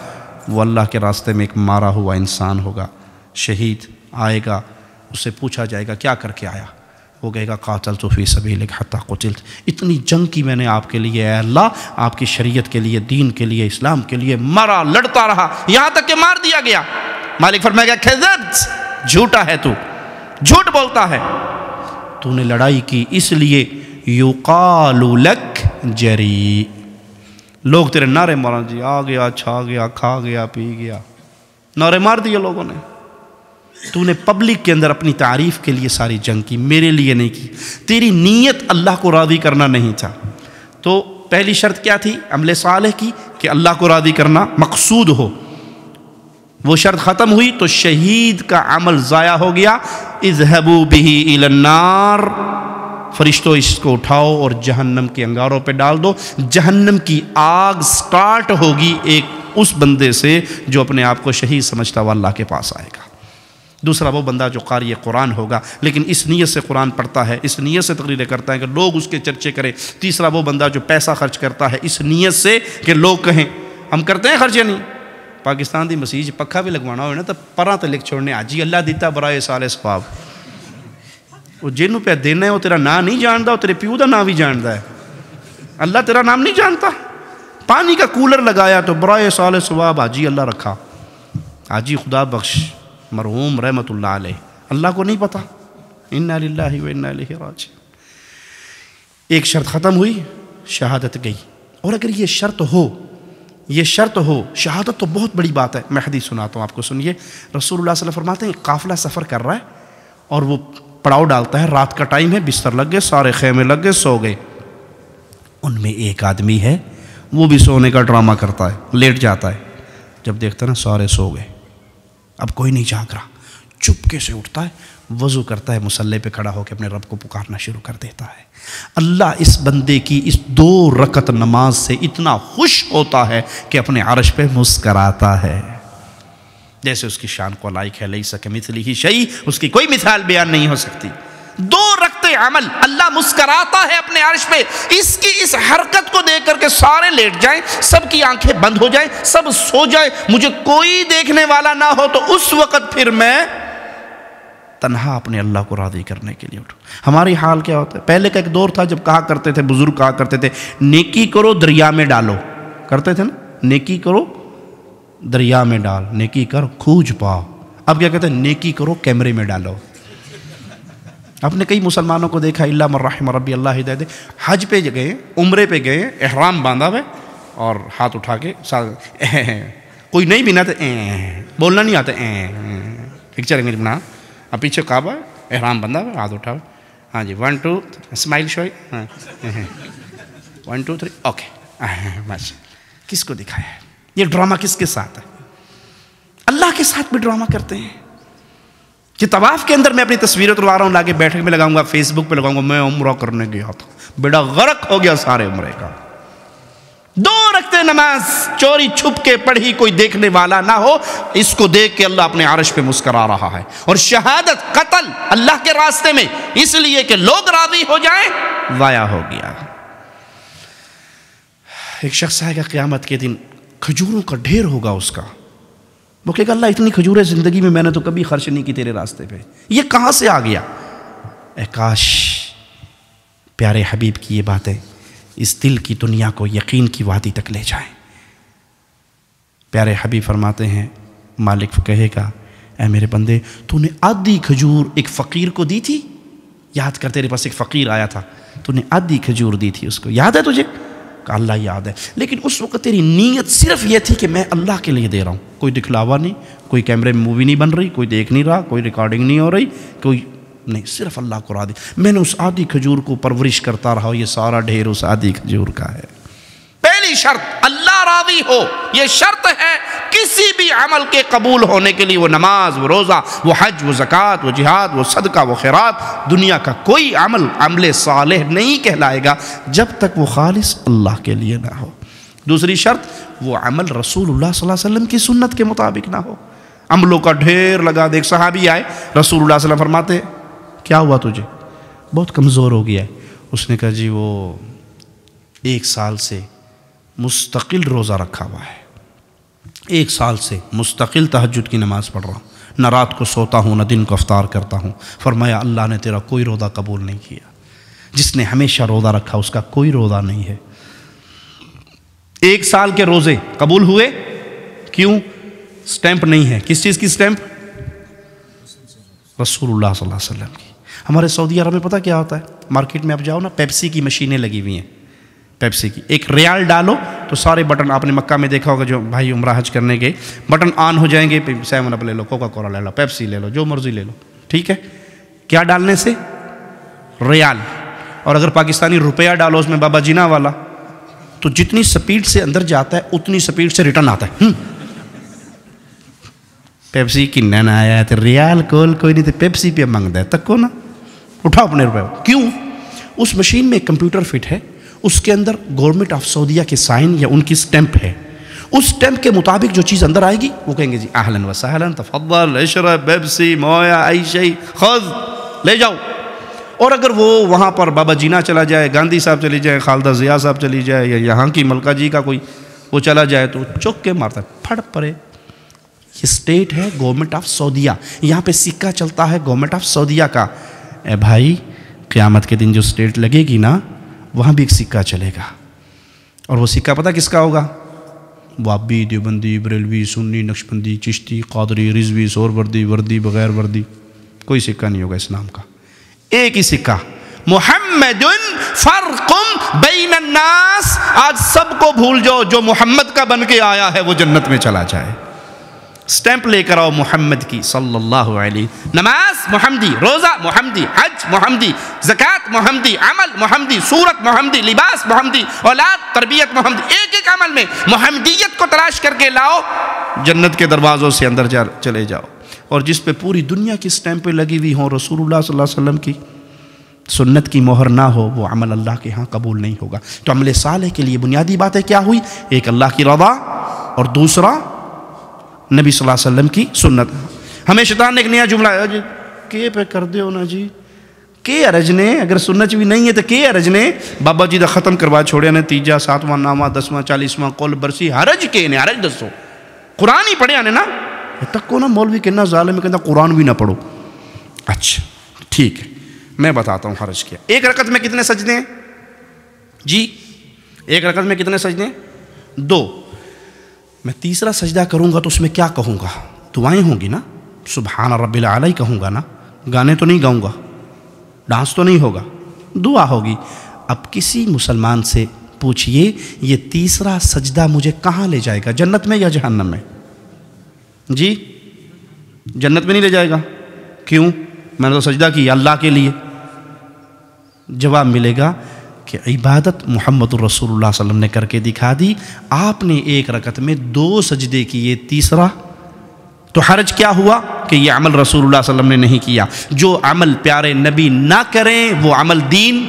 وہ اللہ کے راستے میں ایک مارا ہوا انسان ہوگا. شہید آئے گا, اس سے پوچھا جائے گا کیا کر کے آیا؟ وہ کہے گا قاتلت فی سبیلک حتی قتلت. اتنی جنگ کی میں نے آپ کے لیے, اے اللہ آپ کی شریعت کے لیے, دین کے لیے, اسلام کے لیے مرا, لڑتا رہا, یہاں تک کہ مار دیا گیا. مالک فرمائے گا کذبت, جھوٹا ہے تو, جھوٹ بولتا ہے. تو نے لڑائی کی اس لیے یقال لک جری, لوگ تیرے نعرے مارا, جی آ گیا, چھا گیا, کھا گیا, پی گیا, نعرے مار دیے لوگوں نے. تو نے پبلک کے اندر اپنی تعریف کے لیے ساری جنگ کی, میرے لیے نہیں کی. تیری نیت اللہ کو راضی کرنا نہیں تھا. تو پہلی شرط کیا تھی عمل صالح کی؟ کہ اللہ کو راضی کرنا مقصود ہو. وہ شرط ختم ہوئی تو شہید کا عمل ضائع ہو گیا. اذهبوا به الى النار, فرشتوں اس کو اٹھاؤ اور جہنم کے انگاروں پہ ڈال دو. جہنم کی آگ سٹارٹ ہوگی ایک اس بندے سے جو اپنے آپ کو شہید سمجھتا ہوا اللہ کے پاس آئے گا. دوسرا وہ بندہ جو قاری قرآن ہوگا لیکن اس نیت سے قرآن پڑھتا ہے, اس نیت سے تقریریں کرتا ہے کہ لوگ اس کے چرچے کریں. تیسرا وہ بندہ جو پیسہ خرچ کرتا ہے اس نیت سے کہ لوگ کہیں. ہم کرتے ہیں خرچے نہیں. پاکستان دی مسیح پکھا بھی لگوانا ہوئے نا تو پراں تے لکھ چھوڑنے آجی اللہ دیتا برائے سال ثواب. وہ جنہوں پہ دینا ہے وہ تیرا نام نہیں جانتا, وہ تیرے پیو دا نام بھی جانتا ہے. اللہ تیرا نام نہیں جانتا. پانی کا کولر لگایا تو برائے سال ثواب حاجی اللہ رکھا. حاجی خدا بخش مرحوم رحمت اللہ علیہ, اللہ کو نہیں پتا. انا للہ و انا الیہ راجعون. ایک شرط ختم ہوئی, شہادت گئی. اور اگر یہ شرط ہو, شہادت تو بہت بڑی بات ہے. میں حدیث سناتا ہوں آپ کو, سنیے. رسول اللہ صلی اللہ علیہ وسلم فرماتے ہیں قافلہ سفر کر رہا ہے اور وہ پڑاؤ ڈالتا ہے, رات کا ٹائم ہے, بستر لگ گئے, سارے خیمے لگ گئے, سو گئے. ان میں ایک آدمی ہے وہ بھی سونے کا ڈرامہ کرتا ہے, لیٹ جاتا ہے. جب دیکھتا ہے نا سارے سو گئے, اب کوئی نہیں جاگ رہا, چپکے سے اٹھتا ہے, وضو کرتا ہے, مصلی پہ کھڑا ہو کے اپنے رب کو پکارنا شروع کر دیتا ہے. اللہ اس بندے کی اس 2 رکعت نماز سے اتنا خوش ہوتا ہے کہ اپنے عرش پہ مسکراتا ہے. جیسے اس کی شان کو لائق ہے, لیس کمثلہ شیء, اس کی کوئی مثال بیان نہیں ہو سکتی. 2 رکعتیں عمل, اللہ مسکراتا ہے اپنے عرش پہ. اس کی اس حرکت کو دیکھ کر کے سارے لیٹ جائیں, سب کی آنکھیں بند ہو جائیں, سب سو جائیں, مجھے کوئی دیکھنے والا نہ ہو, تو اس وقت پھر میں تنہا اپنے اللہ کو راضی کرنے کے لیے اٹھوں. ہماری حال کیا ہوتا ہے؟ پہلے کا ایک دور تھا جب کہا کرتے تھے, بزرگ کہا کرتے تھے, نیکی کرو دریا میں ڈالو. کرتے تھے نا, نیکی کرو دریا میں ڈال, نیکی کر کھوج پاؤ. اب کیا کہتے ہیں؟ نیکی کرو کیمرے میں ڈالو. آپ نے کئی مسلمانوں کو دیکھا, اللہ من رحم ربی اللہ ہدایت, حج پہ گئے, عمرے پہ گئے, احرام باندھا ہوئے اور ہاتھ اٹھا کے کوئی نہیں بھی نہ بولنا نہیں آتا, پکچر انگلش بنا, اب پیچھے کعبہ, احرام بندھا ہوا, ہاتھ اٹھا ہوا, ہاں جی 1 2 اسمائل شوئی, 1 2 3 اوکے. ماشاء, کس کو دکھایا ہے یہ ڈرامہ؟ کس کے ساتھ ہے؟ اللہ کے ساتھ بھی ڈرامہ کرتے ہیں. کہ طواف کے اندر میں اپنی تصویریں تلوا رہا ہوں, لا کے بیٹھک میں لگاؤں گا, فیس بک پہ لگاؤں گا, میں عمرہ کرنے گیا تھا, بیڑا غرق ہو گیا سارے عمرے کا. 2 رکعتیں نماز چوری چھپ کے پڑھی، کوئی دیکھنے والا نہ ہو، اس کو دیکھ کے اللہ اپنے عرش پہ مسکرا رہا ہے. اور شہادت، قتل اللہ کے راستے میں اس لیے کہ لوگ راضی ہو جائیں، ضائع ہو گیا. ایک شخص آئے گا قیامت کے دن، کھجوروں کا ڈھیر ہوگا اس کا. وہ کہے گا اللہ اتنی کھجوریں زندگی میں نے تو کبھی خرچ نہیں کی تیرے راستے پہ، یہ کہاں سے آ گیا؟ اے کاش پیارے حبیب کی یہ باتیں اس دل کی دنیا کو یقین کی وادی تک لے جائیں. پیارے حبیب فرماتے ہیں، مالک کہے گا اے میرے بندے، تو نے آدھی کھجور ایک فقیر کو دی تھی؟ یاد کر، تیرے پاس ایک فقیر آیا تھا، تو نے آدھی کھجور دی تھی اس کو، یاد ہے تجھے؟ کہ اللہ یاد ہے، لیکن اس وقت تیری نیت صرف یہ تھی کہ میں اللہ کے لیے دے رہا ہوں، کوئی دکھلاوا نہیں، کوئی کیمرے میں مووی نہیں بن رہی، کوئی دیکھ نہیں رہا، کوئی ریکارڈنگ نہیں ہو رہی، کوئی نہیں، صرف اللہ کو راضی. میں نے اس آدھی کھجور کو پرورش کرتا رہا، یہ سارا ڈھیر اس آدھی کھجور کا ہے. پہلی شرط اللہ راضی ہو، یہ شرط ہے کسی بھی عمل کے قبول ہونے کے لیے. وہ نماز، وہ روزہ، وہ حج، وہ زکوٰۃ، وہ جہاد، وہ صدقہ، وہ خیرات، دنیا کا کوئی عمل صالح نہیں کہلائے گا جب تک وہ خالص اللہ کے لیے نہ ہو. دوسری شرط، وہ عمل رسول اللہ صلی اللہ علیہ وسلم کی سنت کے مطابق نہ ہو. عملوں کا ڈھیر لگا دے. ایک صحابی آئے، رسول اللہ صلی اللہ علیہ وسلم فرماتے کیا ہوا تجھے؟ بہت کمزور ہو گیا ہے. اس نے کہا جی وہ 1 سال سے مستقل روزہ رکھا ہوا ہے، 1 سال سے مستقل تہجد کی نماز پڑھ رہا ہوں، نہ رات کو سوتا ہوں نہ دن کو افطار کرتا ہوں. فرمایا اللہ نے تیرا کوئی روزہ قبول نہیں کیا. جس نے ہمیشہ روزہ رکھا اس کا کوئی روزہ نہیں ہے. 1 سال کے روزے قبول ہوئے، کیوں؟ سٹیمپ نہیں ہے. کس چیز کی سٹیمپ؟ رسول اللہ صلی اللہ علیہ وسلم کی. ہمارے سعودی عرب میں پتہ کیا ہوتا ہے؟ مارکیٹ میں آپ جاؤ نا، پیپسی کی مشینیں لگی ہوئی ہیں. پیپسی کی 1 ریال ڈالو تو سارے بٹن، آپ نے مکہ میں دیکھا ہوگا جو بھائی عمرہ حج کرنے گئے، بٹن آن ہو جائیں گے. 7 اپ لے لو، کوکا کولا لے لو، پیپسی لے لو، جو مرضی لے لو، ٹھیک ہے. کیا ڈالنے سے؟ ریال. اور اگر پاکستانی روپیہ ڈالو اس میں بابا جینا والا، تو جتنی سپیڈ سے اندر جاتا ہے اتنی سپیڈ سے ریٹرن آتا ہے. پیپسی کی نہ آیا ہے تو ریال کول کوئی نہیں، تو پیپسی پہ مانگتا ہے تک کو نا، اٹھاؤ اپنے روپے. کیوں؟ اس مشین میں کمپیوٹر فٹ ہے، اس کے اندر گورنمنٹ آف سعودیہ کے سائن یا ان کی سٹیمپ ہے. اس سٹیمپ کے مطابق جو چیز اندر آئے گی وہ کہیں گے جی اہلاً و سہلاً، تفضل اشرب پیپسی مویا ای شیء خذ، لے جاؤ. اور اگر وہ وہاں پر بابا جینا چلا جائے، گاندھی صاحب چلی جائے، خالدہ ضیاء صاحب چلی جائے، یا یہاں کی ملکہ جی کا کوئی وہ چلا جائے تو چک کے مارتا ہے، پھڑ پڑے. یہ سٹیٹ ہے گورنمنٹ آف سعودیہ، یہاں پہ سکہ چلتا ہے گورنمنٹ آف سعودیہ کا. اے بھائی قیامت کے دن جو سٹیٹ لگے گی نا، وہاں بھی ایک سکہ چلے گا. اور وہ سکہ پتہ کس کا ہوگا؟ وابی، دیوبندی، بریلوی، سنی، نقشبندی، چشتی، قادری، رضوی، سہروردی، وردی، بغیر وردی، کوئی سکہ نہیں ہوگا اس نام کا. ایک ہی سکہ، محمد فرق بین الناس. آج سب کو بھول جاؤ، جو محمد کا بن کے آیا ہے وہ جنت میں چلا جائے. سٹیمپ لے کر آؤ محمد کی صلی اللہ علیہ. نماز محمدی، روزہ محمدی، حج محمدی، زکوٰۃ محمدی، عمل محمدی، صورت محمدی، لباس محمدی، اولاد تربیت محمدی. ایک عمل میں محمدیت کو تلاش کر کے لاؤ، جنت کے دروازوں سے اندر چلے جاؤ. اور جس پہ پوری دنیا کی سٹیمپیں لگی ہوئی ہوں، رسول اللہ صلی اللہ علیہ وسلم کی سنت کی مہر نہ ہو، وہ عمل اللہ کے ہاں قبول نہیں ہوگا. تو عمل صالح کے لیے بنیادی باتیں کیا ہوئی؟ ایک اللہ کی رضا، اور دوسرا نبی صلی اللہ علیہ وسلم کی سنت. ہمیں شیطان نے ایک نیا جملہ ہے، جی کے پہ کر دے ہو نا جی، کے ارج نے، اگر سنت بھی نہیں ہے تو کے ارج نے. بابا جی دا ختم کروا چھوڑیا نے 3 7واں نامہ 10واں 40واں قول برسی، حرج کے نے، حرج دسو. قرآن ہی پڑھیا نے نا. تک کو نا مولوی کہنا ظالم ہے، کہنا قرآن بھی نہ پڑھو. اچھا ٹھیک ہے، میں بتاتا ہوں حرج کیا. 1 رکعت میں کتنے سجدے ہیں جی؟ 1 رکعت میں کتنے سجدے ہیں؟ 2. میں تیسرا سجدہ کروں گا تو اس میں کیا کہوں گا؟ دعائیں ہوں گی نا، سبحان رب العلی کہوں گا نا، گانے تو نہیں گاؤں گا، ڈانس تو نہیں ہوگا، دعا ہوگی. اب کسی مسلمان سے پوچھئے یہ تیسرا سجدہ مجھے کہاں لے جائے گا، جنت میں یا جہنم میں؟ جی جنت میں نہیں لے جائے گا. کیوں؟ میں نے تو سجدہ کی اللہ کے لیے. جواب ملے گا کہ عبادت محمد الرسول اللہ صلی اللہ علیہ وسلم نے کر کے دکھا دی، آپ نے 1 رکعت میں 2 سجدے کیے، تیسرا تو حرج کیا ہوا کہ یہ عمل رسول اللہ صلی اللہ علیہ وسلم نے نہیں کیا. جو عمل پیارے نبی نہ کریں وہ عمل دین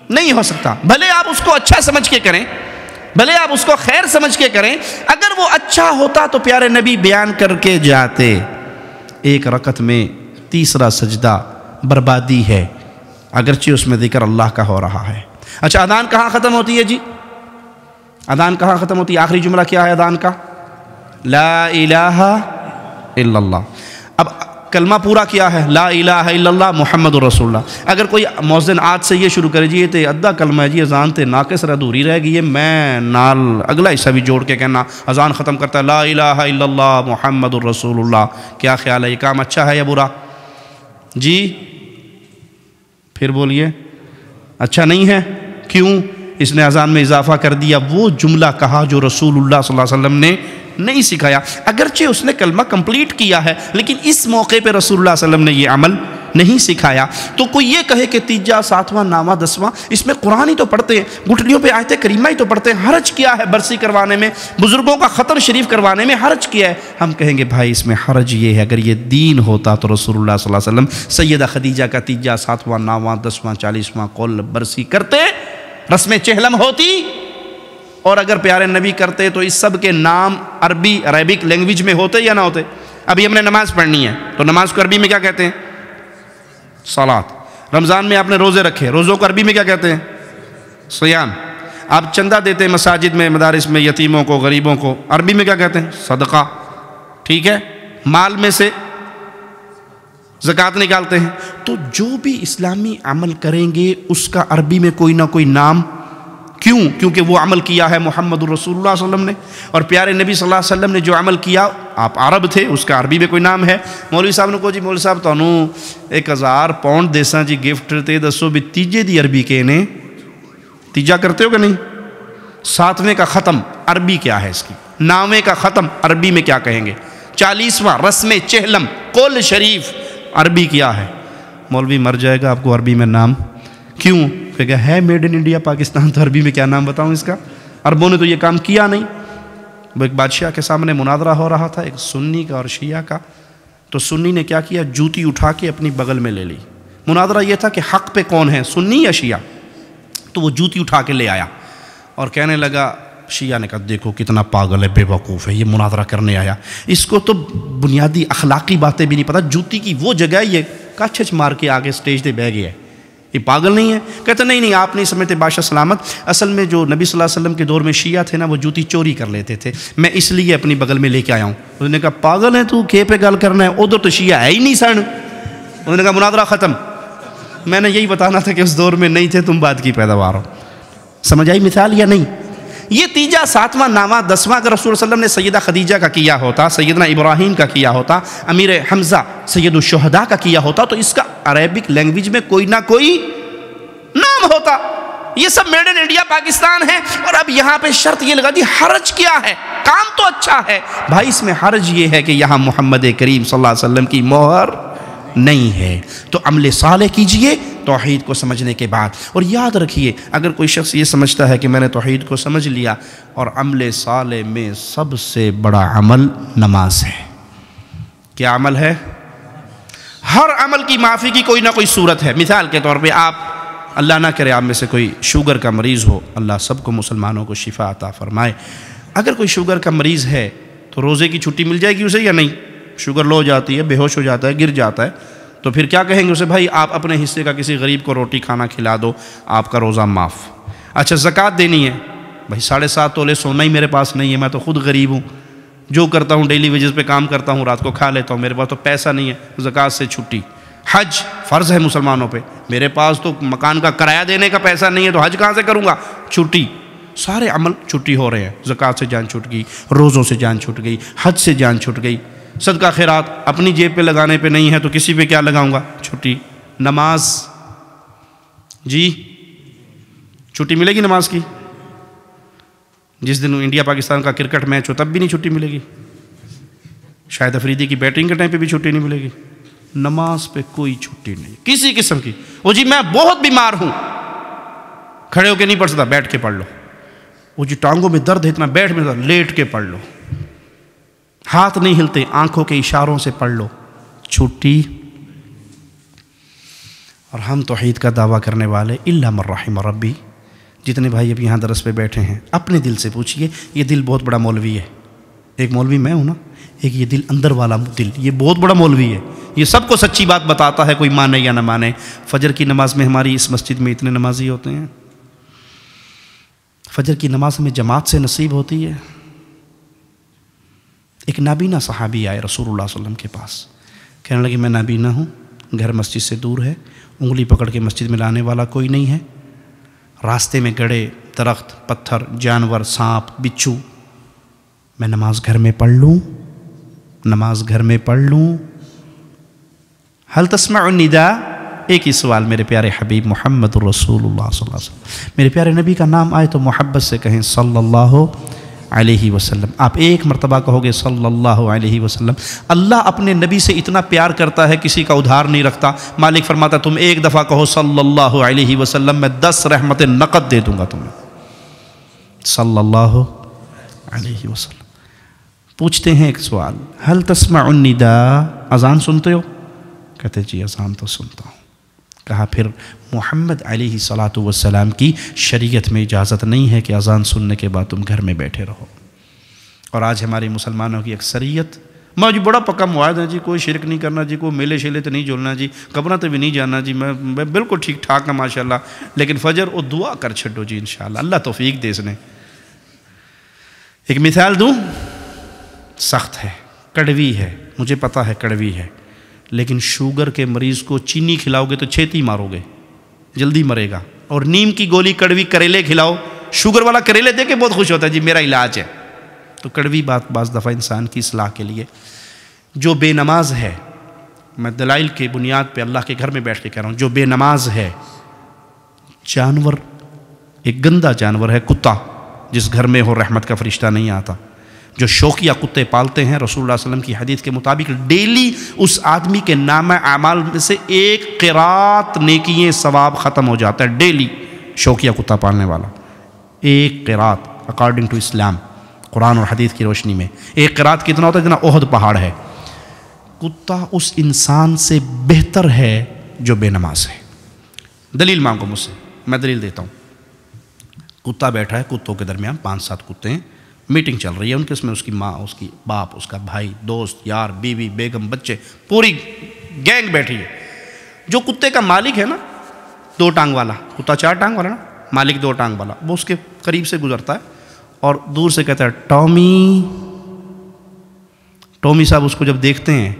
نہیں ہو سکتا. بھلے آپ اس کو اچھا سمجھ کے کریں، بھلے آپ اس کو خیر سمجھ کے کریں، اگر وہ اچھا ہوتا تو پیارے نبی بیان کر کے جاتے۔ ایک رکعت میں تیسرا سجدہ بربادی ہے، اگرچہ اس میں ذکر اللہ کا ہو رہا ہے۔ اچھا، اذان کہاں ختم ہوتی ہے جی؟ اذان کہاں ختم ہوتی ہے؟ آخری جملہ کیا ہے اذان کا؟ لا الہ الا اللہ۔ اب کلمہ پورا کیا ہے؟ لا الہ الا اللہ محمد رسول اللہ۔ اگر کوئی مؤذن آج سے یہ شروع کرے جی یہ تے ادھا کلمہ ہے جی، اذان تے ناقص ادھوری رہ گئی ہے، میں نال اگلا حصہ بھی جوڑ کے کہنا اذان ختم کرتا ہے لا الہ الا اللہ محمد رسول اللہ، کیا خیال ہے؟ یہ کام اچھا ہے یا برا جی؟ پھر بولیے، اچھا نہیں ہے؟ کیوں؟ اس نے اذان میں اضافہ کر دیا، وہ جملہ کہا جو رسول اللہ صلی اللہ علیہ وسلم نے نہیں سکھایا۔ اگرچہ اس نے کلمہ کمپلیٹ کیا ہے لیکن اس موقع پہ رسول اللہ صلی اللہ علیہ وسلم نے یہ عمل نہیں سکھایا۔ تو کوئی یہ کہے کہ تیجا، ساتواں، نامہ، دسواں، اس میں قرآن ہی تو پڑھتے ہیں، گھٹنیوں پہ آیت کریمہ ہی تو پڑھتے ہیں، حرج کیا ہے برسی کروانے میں، بزرگوں کا ختم شریف کروانے میں حرج کیا ہے؟ ہم کہیں گے بھائی اس میں حرج یہ ہے، اگر یہ دین ہوتا تو رسول اللہ صلی اللہ علیہ وسلم سیدہ خدیجہ کا تیجا، ساتواں، نامہ، دسواں، 40واں قول برسی کرتے، رسم چہلم ہوتی، اور اگر پیارے نبی کرتے تو اس سب کے نام عربی عربک لینگویج میں ہوتے یا نہ ہوتے؟ ابھی ہم نے نماز پڑھنی ہے تو نماز کو عربی میں کیا کہتے ہیں؟ صلاۃ۔ رمضان میں آپ نے روزے رکھے، روزوں کو عربی میں کیا کہتے ہیں؟ صیام۔ آپ چندہ دیتے ہیں مساجد میں، مدارس میں، یتیموں کو، غریبوں کو، عربی میں کیا کہتے ہیں؟ صدقہ، ٹھیک ہے؟ مال میں سے زکوٰۃ نکالتے ہیں۔ تو جو بھی اسلامی عمل کریں گے اس کا عربی میں کوئی نہ کوئی نام، کیوں؟ کیونکہ وہ عمل کیا ہے محمد الرسول اللہ صلی اللہ علیہ وسلم نے، اور پیارے نبی صلی اللہ علیہ وسلم نے جو عمل کیا، آپ عرب تھے، اس کا عربی میں کوئی نام ہے۔ مولوی صاحب نے کہا جی مولوی صاحب تانوں 1000 پاؤنڈ دیساں جی گفٹ تے دسو بھی تیجے دی عربی کے نے تیجا کرتے ہو کہ نہیں؟ ساتویں کا ختم عربی کیا ہے اس کی؟ نامے کا ختم عربی میں کیا کہیں گے؟ 40واں رسم چہلم قول شریف عربی کیا ہے؟ مولوی مر جائے گا آپ کو عربی میں نام، کیوں؟ کہ ہے میڈ ان انڈیا پاکستان، تو عربی میں کیا نام بتاؤں اس کا؟ عربوں نے تو یہ کام کیا نہیں۔ وہ ایک بادشاہ کے سامنے مناظرہ ہو رہا تھا، ایک سنی کا اور شیعہ کا، تو سنی نے کیا کیا؟ جوتی اٹھا کے اپنی بغل میں لے لی۔ مناظرہ یہ تھا کہ حق پہ کون ہے، سنی یا شیعہ؟ تو وہ جوتی اٹھا کے لے آیا اور کہنے لگا، شیعہ نے کہا دیکھو کتنا پاگل ہے، بے وقوف ہے، یہ مناظرہ کرنے آیا، اس کو تو بنیادی اخلاقی باتیں بھی نہیں پتہ، جوتی کی وہ جگہ یہ کچھ مار کے آگے سٹیج پہ بہ گیا ہے، یہ پاگل نہیں ہے؟ کہتے نہیں آپ نہیں سمجھتے بادشاہ سلامت، اصل میں جو نبی صلی اللہ علیہ وسلم کے دور میں شیعہ تھے نا وہ جوتی چوری کر لیتے تھے، میں اس لیے اپنی بغل میں لے کے آیا ہوں۔ انہوں نے کہا پاگل ہے تو، کھے پہ گل کرنا ہے، ادھر تو شیعہ ہے ہی نہیں سن۔ انہوں نے کہا مناظرہ ختم۔ میں نے یہی بتانا تھا کہ اس دور میں نہیں تھے تم، بعد کی پیداوار ہو۔ سمجھ آئی مثال یا نہیں؟ یہ تیجا، ساتواں، نامہ، دسواں اگر رسول صلی اللہ علیہ وسلم نے سیدہ خدیجہ کا کیا ہوتا، سیدنا ابراہیم کا کیا ہوتا، امیر حمزہ سید الشہداء کا کیا ہوتا، تو اس کا عربک لینگویج میں کوئی نہ کوئی نام ہوتا۔ یہ سب میڈ ان انڈیا پاکستان ہے، اور اب یہاں پہ شرط یہ لگا دی حرج کیا ہے؟ کام تو اچھا ہے بھائی، اس میں حرج یہ ہے کہ یہاں محمد کریم صلی اللہ علیہ وسلم کی مہر نہیں ہے۔ تو عمل صالح کیجئے توحید کو سمجھنے کے بعد، اور یاد رکھیے اگر کوئی شخص یہ سمجھتا ہے کہ میں نے توحید کو سمجھ لیا، اور عمل صالح میں سب سے بڑا عمل نماز ہے۔ کیا عمل ہے؟ ہر عمل کی معافی کی کوئی نہ کوئی صورت ہے۔ مثال کے طور پہ آپ، اللہ نہ کرے آپ میں سے کوئی شوگر کا مریض ہو، اللہ سب کو مسلمانوں کو شفا عطا فرمائے، اگر کوئی شوگر کا مریض ہے تو روزے کی چھٹی مل جائے گی اسے یا نہیں؟ شوگر لو ہو جاتی ہے، بے ہوش ہو جاتا ہے، گر جاتا ہے، تو پھر کیا کہیں گے اسے؟ بھائی آپ اپنے حصے کا کسی غریب کو روٹی کھانا کھلا دو، آپ کا روزہ معاف۔ اچھا زکوٰۃ دینی ہے، بھائی 7.5 تولے سونا ہی میرے پاس نہیں ہے، میں تو خود غریب ہوں، جو کرتا ہوں ڈیلی ویجز پہ کام کرتا ہوں، رات کو کھا لیتا ہوں، میرے پاس تو پیسہ نہیں ہے، زکوٰۃ سے چھٹی۔ حج فرض ہے مسلمانوں پہ، میرے پاس تو مکان کا کرایہ دینے کا پیسہ نہیں ہے تو حج کہاں سے کروں گا؟ چھٹی۔ سارے عمل چھٹی ہو رہے ہیں، زکوٰۃ سے جان چھٹ گئی، روزوں سے جان چھٹ گئی، حج سے جان چھٹ گئی، صدقہ خیرات اپنی جیب پہ لگانے پہ نہیں ہے تو کسی پہ کیا لگاؤں گا؟ چھٹی۔ نماز جی چھٹی ملے گی نماز کی؟ جس دن انڈیا پاکستان کا کرکٹ میچ ہو تب بھی نہیں چھٹی ملے گی، شاہد افریدی کی بیٹنگ کے ٹائم پہ بھی چھٹی نہیں ملے گی، نماز پہ کوئی چھٹی نہیں کسی قسم کی۔ وہ جی میں بہت بیمار ہوں، کھڑے ہو کے نہیں پڑھ سکتا، بیٹھ کے پڑھ لو۔ وہ جی ٹانگوں میں درد ہے اتنا، بیٹھ میں درد، لیٹ کے پڑھ لو۔ ہاتھ نہیں ہلتے، آنکھوں کے اشاروں سے پڑھ لو، چھٹی۔ اور ہم توحید کا دعویٰ کرنے والے الا من رحم ربی، جتنے بھائی اب یہاں درس پہ بیٹھے ہیں اپنے دل سے پوچھئے، یہ دل بہت بڑا مولوی ہے، ایک مولوی میں ہوں نا، ایک یہ دل اندر والا دل، یہ بہت بڑا مولوی ہے، یہ سب کو سچی بات بتاتا ہے، کوئی مانے یا نہ مانے۔ فجر کی نماز میں ہماری اس مسجد میں اتنے نمازی ہوتے ہیں، فجر کی نماز ہمیں جماعت سے نصیب ہوتی ہے۔ ایک نابینا صحابی آئے رسول اللہ صلی اللہ علیہ وسلم کے پاس، کہنے لگے میں نابینا ہوں، گھر مسجد سے دور ہے، انگلی پکڑ کے مسجد میں لانے والا کوئی نہیں ہے، راستے میں گڑے، درخت، پتھر، جانور، سانپ، بچھو، میں نماز گھر میں پڑھ لوں، نماز گھر میں پڑھ لوں؟ حل تسمع النداء؟ ایک ہی سوال میرے پیارے حبیب محمد الرسول اللہ صلی اللہ علیہ وسلم، میرے پیارے نبی کا نام آئے تو محبت سے کہیں صلی اللہ علیہ وسلم۔ آپ ایک مرتبہ کہو گے صلی اللہ علیہ وسلم، اللہ اپنے نبی سے اتنا پیار کرتا ہے کسی کا ادھار نہیں رکھتا۔ مالک فرماتا تم ایک دفعہ کہو صلی اللہ علیہ وسلم، میں 10 رحمت نقد دے دوں گا تمہیں، صلی اللہ علیہ وسلم۔ پوچھتے ہیں ایک سوال، حل تسمع النداء؟ اذان سنتے ہو؟ کہتے جی اذان تو سنتا ہوں۔ کہا پھر محمد علیہ الصلاۃ والسلام کی شریعت میں اجازت نہیں ہے کہ اذان سننے کے بعد تم گھر میں بیٹھے رہو۔ اور آج ہماری مسلمانوں کی اکثریت، میں جی بڑا پکا معاہد ہے جی، کوئی شرک نہیں کرنا جی، کوئی میلے شیلے تو نہیں جولنا جی، قبروں تے بھی نہیں جانا جی، میں بالکل ٹھیک ٹھاک ہے ماشاءاللہ، لیکن فجر اور دعا کر چھڈو جی انشاءاللہ، اللہ توفیق دے اس نے۔ ایک مثال دوں، سخت ہے، کڑوی ہے، مجھے پتہ ہے کڑوی ہے، لیکن شوگر کے مریض کو چینی کھلاؤ گے تو چھیتی مارو گے، جلدی مرے گا۔ اور نیم کی گولی کڑوی کریلے کھلاؤ، شوگر والا کریلے دے کے بہت خوش ہوتا ہے جی میرا علاج ہے۔ تو کڑوی بات بعض دفعہ انسان کی اصلاح کے لیے، جو بے نماز ہے، میں دلائل کی بنیاد پہ اللہ کے گھر میں بیٹھ کے کہہ رہا ہوں، جو بے نماز ہے، جانور، ایک گندا جانور ہے کتا، جس گھر میں ہو رحمت کا فرشتہ نہیں آتا۔ جو شوقیہ کتے پالتے ہیں، رسول اللہ صلی اللہ علیہ وسلم کی حدیث کے مطابق ڈیلی اس آدمی کے نامہ اعمال میں سے 1 قرات نیکییں ثواب ختم ہو جاتا ہے، ڈیلی شوقیہ کتا پالنے والا 1 قرات اکارڈنگ ٹو اسلام، قرآن اور حدیث کی روشنی میں 1 قرات کتنا ہوتا ہے؟ جتنا احد پہاڑ ہے۔ کتا اس انسان سے بہتر ہے جو بے نماز ہے۔ دلیل مانگو مجھ سے، میں دلیل دیتا ہوں۔ کتا بیٹھا ہے، کتوں کے درمیان 5-7 کتے ہیں، میٹنگ چل رہی ہے ان کے، اس میں اس کی ماں، اس کی باپ، اس کا بھائی، دوست، یار، بیوی، بیگم، بچے، پوری گینگ بیٹھی ہے۔ جو کتے کا مالک ہے نا، 2 ٹانگ والا کتا، 4 ٹانگ والا نا، مالک 2 ٹانگ والا، وہ اس کے قریب سے گزرتا ہے اور دور سے کہتا ہے ٹامی۔ ٹامی صاحب اس کو جب دیکھتے ہیں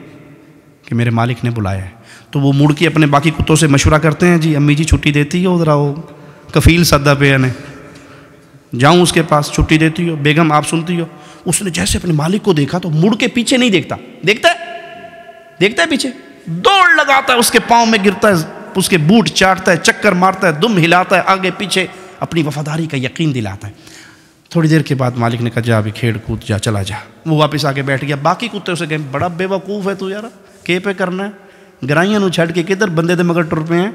کہ میرے مالک نے بلایا ہے تو وہ مڑ کے اپنے باقی کتوں سے مشورہ کرتے ہیں، جی امی جی چھٹی دیتی ہو، ذرا وہ کفیل سدا پہ نے جاؤں اس کے پاس، چھٹی دیتی ہو؟ بیگم آپ سنتی ہو؟ اس نے جیسے اپنے مالک کو دیکھا تو مڑ کے پیچھے نہیں دیکھتا، دیکھتا ہے پیچھے، دوڑ لگاتا ہے، اس کے پاؤں میں گرتا ہے، اس کے بوٹ چاٹتا ہے، چکر مارتا ہے، دم ہلاتا ہے، آگے پیچھے اپنی وفاداری کا یقین دلاتا ہے۔ تھوڑی دیر کے بعد مالک نے کہا جا ابھی کھیڑ کود جا، چلا جا۔ وہ واپس آگے بیٹھ گیا۔ باقی کتے اسے کہیں بڑا بے وقوف ہے تو یار، کے پہ کرنا ہے، گرائیاں نو چھڑ کے کدھر بندے دے مگر ٹر پہ ہیں،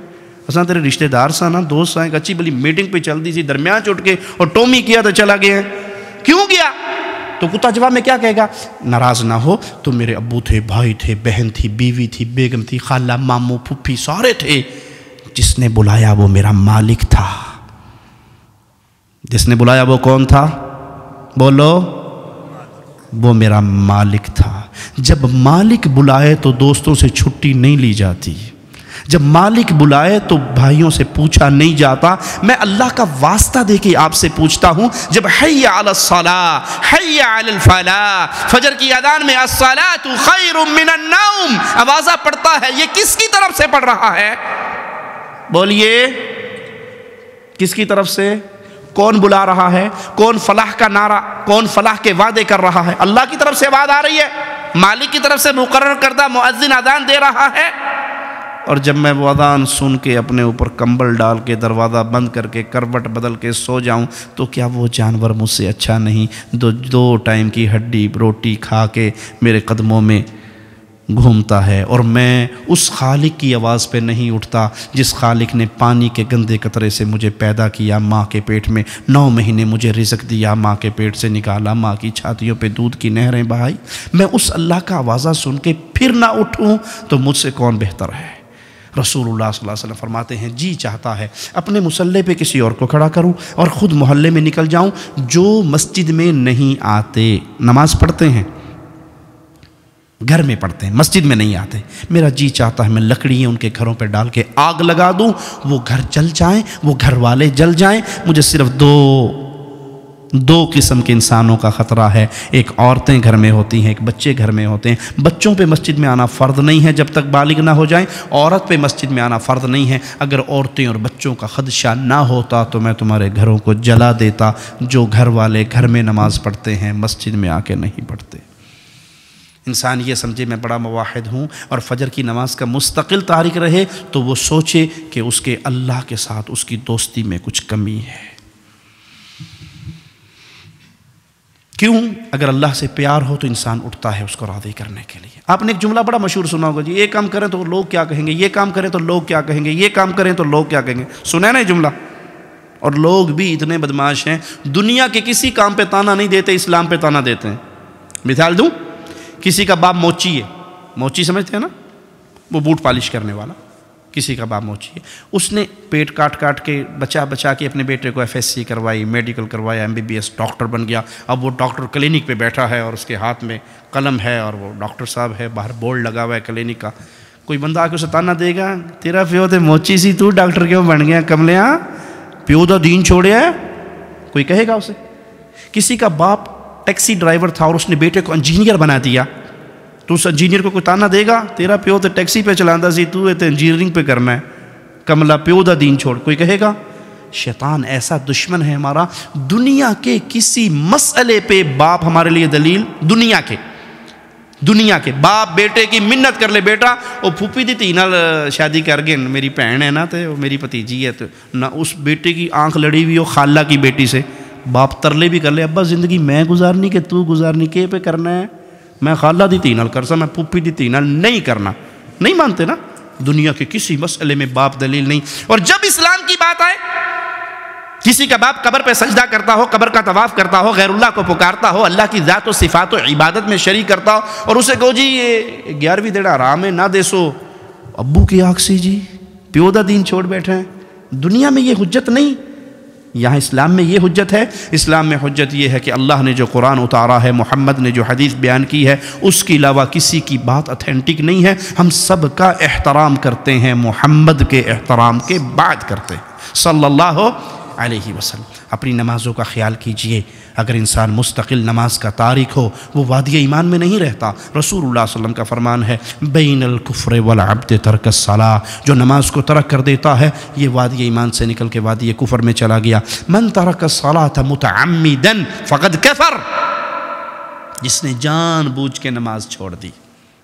اساں تیرے رشتہ دار سا نا، دوست سا، ایک اچھی بلی میٹنگ پہ چل دی سی، درمیان چٹ کے اور ٹومی کیا تو چلا گیا۔ کیوں گیا؟ تو کتا جواب میں کیا کہے گا؟ ناراض نہ ہو، تو میرے ابو تھے، بھائی تھے، بہن تھی، بیوی تھی، بیگم تھی، خالہ، ماموں، پھپھی، سارے تھے، جس نے بلایا وہ میرا مالک تھا۔ جس نے بلایا وہ کون تھا؟ بولو، وہ میرا مالک تھا۔ جب مالک بلائے تو دوستوں سے چھٹی نہیں لی جاتی، جب مالک بلائے تو بھائیوں سے پوچھا نہیں جاتا۔ میں اللہ کا واسطہ دے کے آپ سے پوچھتا ہوں، جب حی علی الصلاۃ، حی علی الفلاح، فجر کی اذان میں الصلاۃ خیر من النوم آوازہ پڑتا ہے، یہ کس کی طرف سے پڑھ رہا ہے؟ بولیے، کس کی طرف سے؟ کون بلا رہا ہے؟ کون فلاح کا نعرہ، کون فلاح کے وعدے کر رہا ہے؟ اللہ کی طرف سے آواز آ رہی ہے، مالک کی طرف سے مقرر کردہ مؤذن اذان دے رہا ہے۔ اور جب میں وہ اذان سن کے اپنے اوپر کمبل ڈال کے دروازہ بند کر کے کروٹ بدل کے سو جاؤں تو کیا وہ جانور مجھ سے اچھا نہیں؟ 2 ٹائم کی ہڈی روٹی کھا کے میرے قدموں میں گھومتا ہے، اور میں اس خالق کی آواز پہ نہیں اٹھتا جس خالق نے پانی کے گندے قطرے سے مجھے پیدا کیا، ماں کے پیٹ میں 9 مہینے مجھے رزق دیا، ماں کے پیٹ سے نکالا، ماں کی چھاتیوں پہ دودھ کی نہریں بہائی۔ میں اس اللہ کا آوازہ سن کے پھر نہ اٹھوں تو مجھ سے کون بہتر ہے؟ رسول اللہ صلی اللہ علیہ وسلم فرماتے ہیں جی چاہتا ہے اپنے مصلی پہ کسی اور کو کھڑا کروں اور خود محلے میں نکل جاؤں جو مسجد میں نہیں آتے، نماز پڑھتے ہیں گھر میں پڑھتے ہیں مسجد میں نہیں آتے، میرا جی چاہتا ہے میں لکڑیاں ان کے گھروں پہ ڈال کے آگ لگا دوں، وہ گھر جل جائیں، وہ گھر والے جل جائیں، مجھے صرف دو قسم کے انسانوں کا خطرہ ہے، ایک عورتیں گھر میں ہوتی ہیں، ایک بچے گھر میں ہوتے ہیں۔ بچوں پہ مسجد میں آنا فرض نہیں ہے جب تک بالغ نہ ہو جائیں، عورت پہ مسجد میں آنا فرض نہیں ہے۔ اگر عورتیں اور بچوں کا خدشہ نہ ہوتا تو میں تمہارے گھروں کو جلا دیتا۔ جو گھر والے گھر میں نماز پڑھتے ہیں مسجد میں آ کے نہیں پڑھتے۔ انسان یہ سمجھے میں بڑا موحد ہوں اور فجر کی نماز کا مستقل تارک رہے تو وہ سوچے کہ اس کے اللہ کے ساتھ اس کی دوستی میں کچھ کمی ہے۔ کیوں؟ اگر اللہ سے پیار ہو تو انسان اٹھتا ہے اس کو راضی کرنے کے لیے۔ آپ نے ایک جملہ بڑا مشہور سنا ہوگا، جی یہ کام کریں تو لوگ کیا کہیں گے، یہ کام کریں تو لوگ کیا کہیں گے، یہ کام کریں تو لوگ کیا کہیں گے، سنا ہے نا یہ جملہ؟ اور لوگ بھی اتنے بدمعاش ہیں، دنیا کے کسی کام پہ تانا نہیں دیتے، اسلام پہ تانا دیتے ہیں۔ مثال دوں، کسی کا باپ موچی ہے، موچی سمجھتے ہیں نا، وہ بوٹ پالش کرنے والا، کسی کا باپ موچی ہے، اس نے پیٹ کاٹ کے بچا کے اپنے بیٹے کو FSC کروائی، میڈیکل کروایا، MBBS ڈاکٹر بن گیا۔ اب وہ ڈاکٹر کلینک پہ بیٹھا ہے اور اس کے ہاتھ میں قلم ہے اور وہ ڈاکٹر صاحب ہے، باہر بورڈ لگا ہوا ہے کلینک کا۔ کوئی بندہ آ کے اسے تانا دے گا، تیرا پیو تے موچی سی، تو ڈاکٹر کیوں بن گیا کملیاں، پیو دا دین چھوڑیا ہے، کوئی کہے گا اسے؟ کسی کا باپ ٹیکسی ڈرائیور تھا اور اس نے بیٹے کو انجینئر بنا دیا، تو اس انجینئر کو کوئی تانا دے گا، تیرا پیو تو ٹیکسی پہ چلانا سی، تو انجینئرنگ پہ کرنا ہے، کملا پیو دا دین چھوڑ، کوئی کہے گا؟ شیطان ایسا دشمن ہے ہمارا، دنیا کے کسی مسئلے پہ باپ ہمارے لیے دلیل، دنیا کے باپ بیٹے کی منت کر لے، بیٹا وہ پھوپھی دی تھی نال شادی کر گئے، میری بہن ہے نا تے وہ میری بھتیجی ہے، تو نہ اس بیٹے کی آنکھ لڑی ہوئی ہو خالہ کی بیٹی سے، باپ ترلے بھی کر لے، ابا زندگی میں گزارنی کہ تو گزارنی، کے پہ کرنا ہے، میں خالہ دی تھی نال کرسا، میں پھوپھی دی تھی نال نہیں کرنا، نہیں مانتے نا؟ دنیا کے کسی مسئلے میں باپ دلیل نہیں۔ اور جب اسلام کی بات آئے، کسی کا باپ قبر پہ سجدہ کرتا ہو، قبر کا طواف کرتا ہو، غیر اللہ کو پکارتا ہو، اللہ کی ذات و صفات و عبادت میں شریک کرتا ہو، اور اسے کہو جی یہ 11ویں دیڑا آرام ہے نہ دیسو، ابو کی آنکھ سے جی پیو دا دین چھوڑ بیٹھے ہیں۔ دنیا میں یہ حجت نہیں، یہاں اسلام میں یہ حجت ہے۔ اسلام میں حجت یہ ہے کہ اللہ نے جو قرآن اتارا ہے، محمد نے جو حدیث بیان کی ہے، اس کے علاوہ کسی کی بات اتھینٹک نہیں ہے۔ ہم سب کا احترام کرتے ہیں، محمد کے احترام کے بعد کرتے ہیں صلی اللہ علیہ وسلم۔ اپنی نمازوں کا خیال کیجئے، اگر انسان مستقل نماز کا تارک ہو وہ وادی ایمان میں نہیں رہتا۔ رسول اللہ صلی اللہ علیہ وسلم کا فرمان ہے بین الکفر والعبد ترک الصلاۃ، جو نماز کو ترک کر دیتا ہے یہ وادی ایمان سے نکل کے وادی کفر میں چلا گیا۔ من ترک الصلاۃ متعمدا فقد کفر، جس نے جان بوجھ کے نماز چھوڑ دی،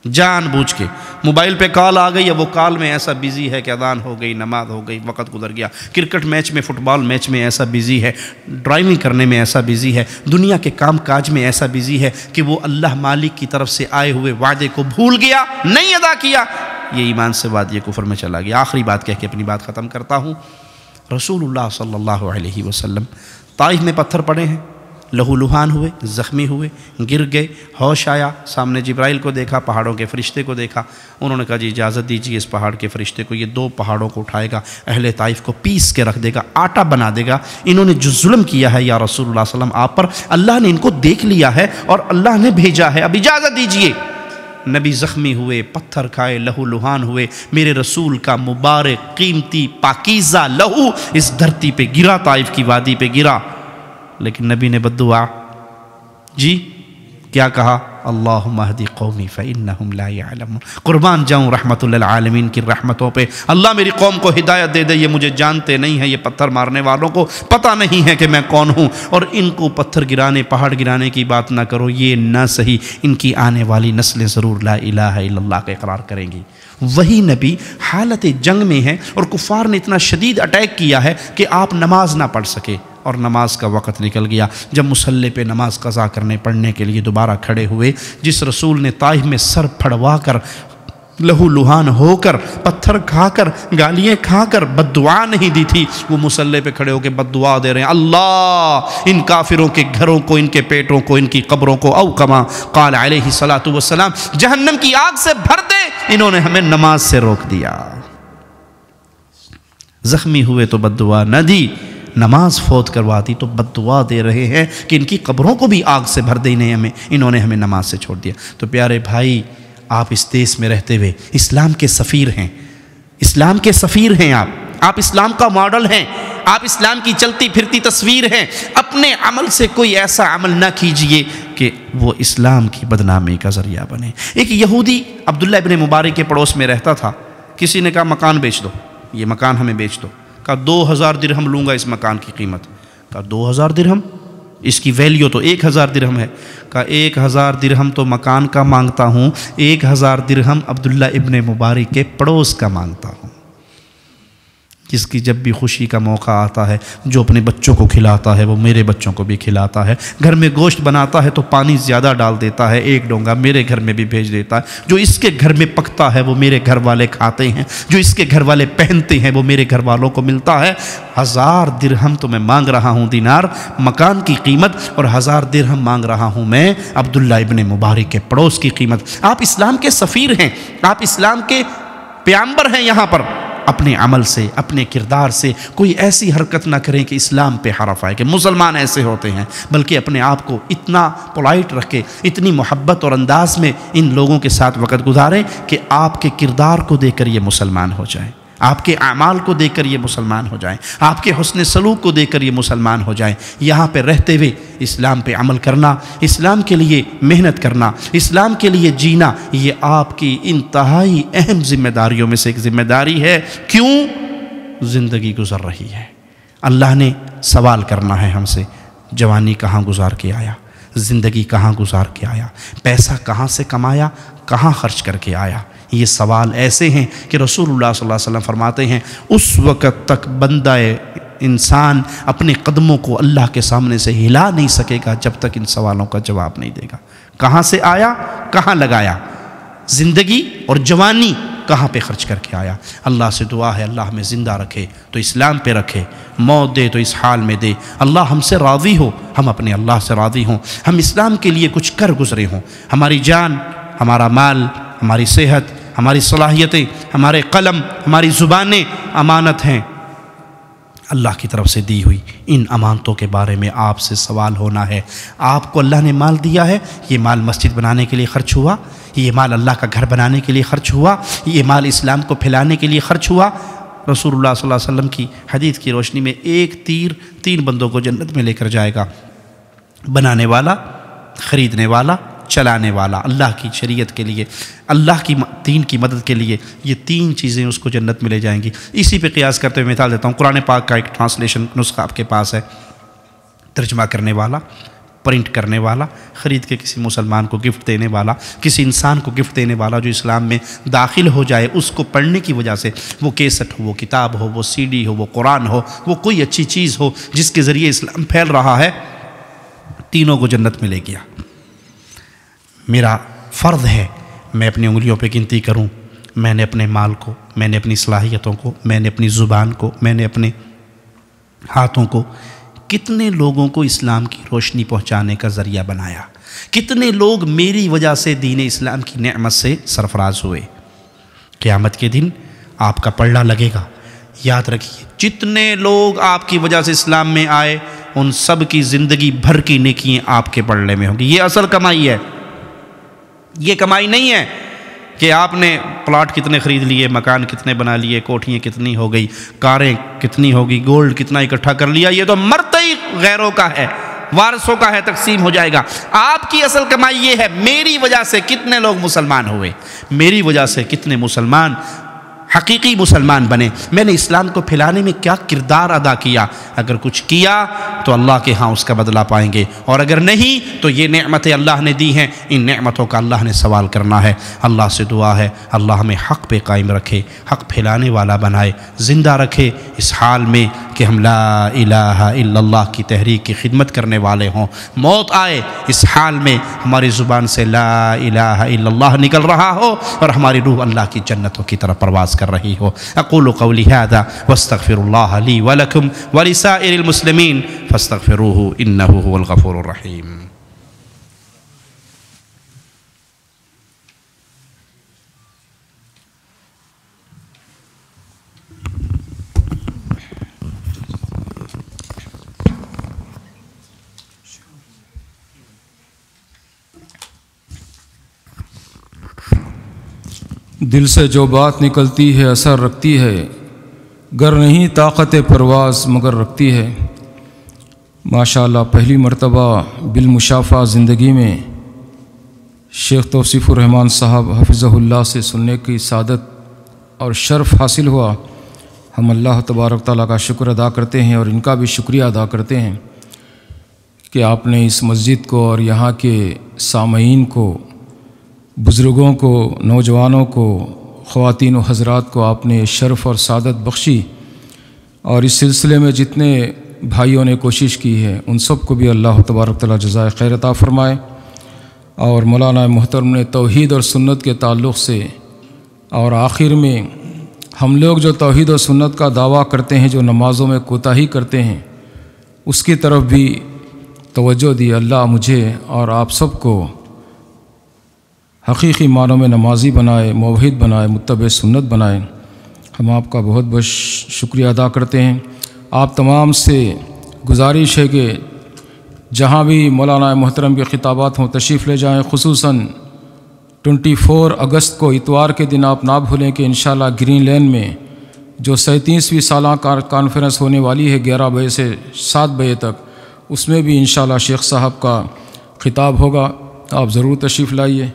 جان بوجھ کے، موبائل پہ کال آ گئی، وہ کال میں ایسا بیزی ہے کہ اذان ہو گئی، نماز ہو گئی، وقت گزر گیا، کرکٹ میچ میں، فٹ بال میچ میں ایسا بیزی ہے، ڈرائیونگ کرنے میں ایسا بیزی ہے، دنیا کے کام کاج میں ایسا بیزی ہے کہ وہ اللہ مالک کی طرف سے آئے ہوئے وعدے کو بھول گیا، نہیں ادا کیا، یہ ایمان سے وادی کفر میں چلا گیا۔ آخری بات کہہ کے اپنی بات ختم کرتا ہوں۔ رسول اللہ صلی اللہ علیہ وسلم طائف میں پتھر پڑے ہیں، لہو لہان ہوئے، زخمی ہوئے، گر گئے، ہوش آیا، سامنے جبرائیل کو دیکھا، پہاڑوں کے فرشتے کو دیکھا، انہوں نے کہا جی اجازت دیجیے اس پہاڑ کے فرشتے کو، یہ 2 پہاڑوں کو اٹھائے گا، اہل طائف کو پیس کے رکھ دے گا، آٹا بنا دے گا، انہوں نے جو ظلم کیا ہے یا رسول اللہ صلی اللہ علیہ وسلم آپ پر، اللہ نے ان کو دیکھ لیا ہے اور اللہ نے بھیجا ہے، اب اجازت دیجیے۔ نبی زخمی ہوئے، پتھر کھائے، لہو لہان ہوئے، میرے رسول کا مبارک قیمتی پاکیزہ لہو اس دھرتی پہ گرا، طائف کی وادی پہ گرا، لیکن نبی نے بددعا جی کیا کہا؟ اللہم اہدی قومی فإنہم لا یعلمون، قربان جاؤں رحمت للعالمین کی رحمتوں پہ، اللہ میری قوم کو ہدایت دے دے، یہ مجھے جانتے نہیں ہیں، یہ پتھر مارنے والوں کو پتہ نہیں ہے کہ میں کون ہوں، اور ان کو پتھر گرانے، پہاڑ گرانے کی بات نہ کرو، یہ نہ صحیح، ان کی آنے والی نسلیں ضرور لا الہ الا اللہ کا اقرار کریں گی۔ وہی نبی حالت جنگ میں ہے اور کفار نے اتنا شدید اٹیک کیا ہے کہ آپ نماز نہ پڑھ سکے، اور نماز کا وقت نکل گیا۔ جب مصلی پہ نماز قضا کرنے پڑھنے کے لیے دوبارہ کھڑے ہوئے، جس رسول نے طائف میں سر پھڑوا کر، لہو لہان ہو کر، پتھر کھا کر، گالیاں کھا کر بد دعا نہیں دی تھی، وہ مصلی پہ کھڑے ہو کے بد دعا دے رہے ہیں، اللہ ان کافروں کے گھروں کو، ان کے پیٹوں کو، ان کی قبروں کو، او کما قال علیہ الصلوۃ والسلام، جہنم کی آگ سے بھر دے، انہوں نے ہمیں نماز سے روک دیا۔ زخمی ہوئے تو بد دعا نہ دی، نماز فوت کروا دی تو بد دعا دے رہے ہیں کہ ان کی قبروں کو بھی آگ سے بھر دے، انہوں نے ہمیں نماز سے چھوڑ دیا۔ تو پیارے بھائی، آپ اس دیش میں رہتے ہوئے اسلام کے سفیر ہیں، اسلام کے سفیر ہیں، آپ اسلام کا ماڈل ہیں، آپ اسلام کی چلتی پھرتی تصویر ہیں۔ اپنے عمل سے کوئی ایسا عمل نہ کیجئے کہ وہ اسلام کی بدنامی کا ذریعہ بنے۔ ایک یہودی عبداللہ ابن مبارک کے پڑوس میں رہتا تھا، کسی نے کہا مکان بیچ دو، یہ مکان ہمیں بیچ دو۔ کہا 2000 درہم لوں گا اس مکان کی قیمت۔ کہا 2000 درہم؟ اس کی ویلیو تو 1000 درہم ہے۔ کہا 1000 درہم تو مکان کا مانگتا ہوں، 1000 درہم عبداللہ ابن مبارک کے پڑوس کا مانگتا ہوں، جس کی جب بھی خوشی کا موقع آتا ہے، جو اپنے بچوں کو کھلاتا ہے وہ میرے بچوں کو بھی کھلاتا ہے، گھر میں گوشت بناتا ہے تو پانی زیادہ ڈال دیتا ہے، ایک ڈونگا میرے گھر میں بھی بھیج دیتا ہے، جو اس کے گھر میں پکتا ہے وہ میرے گھر والے کھاتے ہیں، جو اس کے گھر والے پہنتے ہیں وہ میرے گھر والوں کو ملتا ہے۔ 1000 درہم تو میں مانگ رہا ہوں دینار مکان کی قیمت، اور 1000 درہم مانگ رہا ہوں میں عبداللہ ابن مبارک کے پڑوس کی قیمت۔ آپ اسلام کے سفیر ہیں، آپ اسلام کے پیامبر ہیں۔ یہاں پر اپنے عمل سے، اپنے کردار سے کوئی ایسی حرکت نہ کریں کہ اسلام پہ حرف آئے کہ مسلمان ایسے ہوتے ہیں، بلکہ اپنے آپ کو اتنا پولائٹ رکھے، اتنی محبت اور انداز میں ان لوگوں کے ساتھ وقت گزاریں کہ آپ کے کردار کو دیکھ کر یہ مسلمان ہو جائیں، آپ کے اعمال کو دیکھ کر یہ مسلمان ہو جائیں، آپ کے حسن سلوک کو دیکھ کر یہ مسلمان ہو جائیں۔ یہاں پہ رہتے ہوئے اسلام پہ عمل کرنا، اسلام کے لیے محنت کرنا، اسلام کے لیے جینا، یہ آپ کی انتہائی اہم ذمہ داریوں میں سے ایک ذمہ داری ہے۔ کیوں؟ زندگی گزر رہی ہے، اللہ نے سوال کرنا ہے ہم سے، جوانی کہاں گزار کے آیا، زندگی کہاں گزار کے آیا، پیسہ کہاں سے کمایا، کہاں خرچ کر کے آیا۔ یہ سوال ایسے ہیں کہ رسول اللہ صلی اللہ علیہ وسلم فرماتے ہیں اس وقت تک بندہ انسان اپنے قدموں کو اللہ کے سامنے سے ہلا نہیں سکے گا جب تک ان سوالوں کا جواب نہیں دے گا۔ کہاں سے آیا، کہاں لگایا، زندگی اور جوانی کہاں پہ خرچ کر کے آیا۔ اللہ سے دعا ہے اللہ ہمیں زندہ رکھے تو اسلام پہ رکھے، موت دے تو اس حال میں دے، اللہ ہم سے راضی ہو، ہم اپنے اللہ سے راضی ہوں، ہم اسلام کے لیے کچھ کر گزرے ہوں، ہماری جان، ہمارا مال، ہماری صحت، ہماری صلاحیتیں، ہمارے قلم، ہماری زبانیں امانت ہیں اللہ کی طرف سے دی ہوئی۔ ان امانتوں کے بارے میں آپ سے سوال ہونا ہے۔ آپ کو اللہ نے مال دیا ہے، یہ مال مسجد بنانے کے لیے خرچ ہوا، یہ مال اللہ کا گھر بنانے کے لیے خرچ ہوا، یہ مال اسلام کو پھیلانے کے لیے خرچ ہوا۔ رسول اللہ صلی اللہ علیہ وسلم کی حدیث کی روشنی میں ایک تیر 3 بندوں کو جنت میں لے کر جائے گا، بنانے والا، خریدنے والا، چلانے والا، اللہ کی شریعت کے لیے، اللہ کی دین کی مدد کے لیے، یہ 3 چیزیں اس کو جنت میں لے جائیں گی۔ اسی پہ قیاس کرتے ہوئے مثال دیتا ہوں، قرآن پاک کا ایک ٹرانسلیشن نسخہ آپ کے پاس ہے، ترجمہ کرنے والا، پرنٹ کرنے والا، خرید کے کسی مسلمان کو گفٹ دینے والا، کسی انسان کو گفٹ دینے والا جو اسلام میں داخل ہو جائے، اس کو پڑھنے کی وجہ سے، وہ کیسٹ ہو، وہ کتاب ہو، وہ CD ہو، وہ قرآن ہو، وہ کوئی اچھی چیز ہو جس کے ذریعے اسلام پھیل رہا ہے، تینوں کو جنت میں لے گیا۔ میرا فرض ہے میں اپنی انگلیوں پہ گنتی کروں، میں نے اپنے مال کو، میں نے اپنی صلاحیتوں کو، میں نے اپنی زبان کو، میں نے اپنے ہاتھوں کو کتنے لوگوں کو اسلام کی روشنی پہنچانے کا ذریعہ بنایا، کتنے لوگ میری وجہ سے دین اسلام کی نعمت سے سرفراز ہوئے۔ قیامت کے دن آپ کا پلڑا لگے گا، یاد رکھیے جتنے لوگ آپ کی وجہ سے اسلام میں آئے ان سب کی زندگی بھر کی نیکیاں آپ کے پلڑے میں ہوں گی۔ یہ اصل کمائی ہے، یہ کمائی نہیں ہے کہ آپ نے پلاٹ کتنے خرید لیے، مکان کتنے بنا لیے، کوٹھیاں کتنی ہو گئی، کاریں کتنی ہوگی، گولڈ کتنا اکٹھا کر لیا۔ یہ تو مرتے ہی غیروں کا ہے، وارثوں کا ہے، تقسیم ہو جائے گا۔ آپ کی اصل کمائی یہ ہے میری وجہ سے کتنے لوگ مسلمان ہوئے، میری وجہ سے کتنے مسلمان حقیقی مسلمان بنے، میں نے اسلام کو پھیلانے میں کیا کردار ادا کیا۔ اگر کچھ کیا تو اللہ کے ہاں اس کا بدلہ پائیں گے، اور اگر نہیں تو یہ نعمتیں اللہ نے دی ہیں، ان نعمتوں کا اللہ نے سوال کرنا ہے۔ اللہ سے دعا ہے اللہ ہمیں حق پہ قائم رکھے، حق پھیلانے والا بنائے، زندہ رکھے اس حال میں کہ ہم لا الہ الا اللہ کی تحریک کی خدمت کرنے والے ہوں۔ موت آئے اس حال میں ہماری زبان سے لا الہ الا اللہ نکل رہا ہو اور ہماری روح اللہ کی جنتوں کی طرف پرواز کر رہی ہو۔ اقول قولی ھذا واستغفر اللہ لی ولکم ولسائر المسلمین فاستغفروہ انہ هو الغفور الرحیم۔ دل سے جو بات نکلتی ہے اثر رکھتی ہے، گر نہیں طاقت پرواز مگر رکھتی ہے۔ ماشاءاللہ پہلی مرتبہ بالمشافہ زندگی میں شیخ توصیف الرحمن صاحب حفظہ اللہ سے سننے کی سعادت اور شرف حاصل ہوا۔ ہم اللہ تبارک تعالیٰ کا شکر ادا کرتے ہیں اور ان کا بھی شکریہ ادا کرتے ہیں کہ آپ نے اس مسجد کو اور یہاں کے سامعین کو، بزرگوں کو، نوجوانوں کو، خواتین و حضرات کو آپ نے شرف اور سعادت بخشی، اور اس سلسلے میں جتنے بھائیوں نے کوشش کی ہے ان سب کو بھی اللہ تبارک تعالیٰ جزائے خیر عطا فرمائے۔ اور مولانا محترم نے توحید اور سنت کے تعلق سے، اور آخر میں ہم لوگ جو توحید اور سنت کا دعویٰ کرتے ہیں، جو نمازوں میں کوتاہی کرتے ہیں، اس کی طرف بھی توجہ دی۔ اللہ مجھے اور آپ سب کو حقیقی معنوں میں نمازی بنائے، موحد بنائے، متبع سنت بنائے۔ ہم آپ کا بہت بہت شکریہ ادا کرتے ہیں۔ آپ تمام سے گزارش ہے کہ جہاں بھی مولانا محترم کے خطابات ہوں تشریف لے جائیں، خصوصاً 24 اگست کو اتوار کے دن آپ نہ بھولیں کہ انشاءاللہ گرین لین میں جو 37ویں سالہ کانفرنس ہونے والی ہے 11 بجے سے 7 بجے تک، اس میں بھی انشاءاللہ شیخ صاحب کا خطاب ہوگا، آپ ضرور تشریف لائیے۔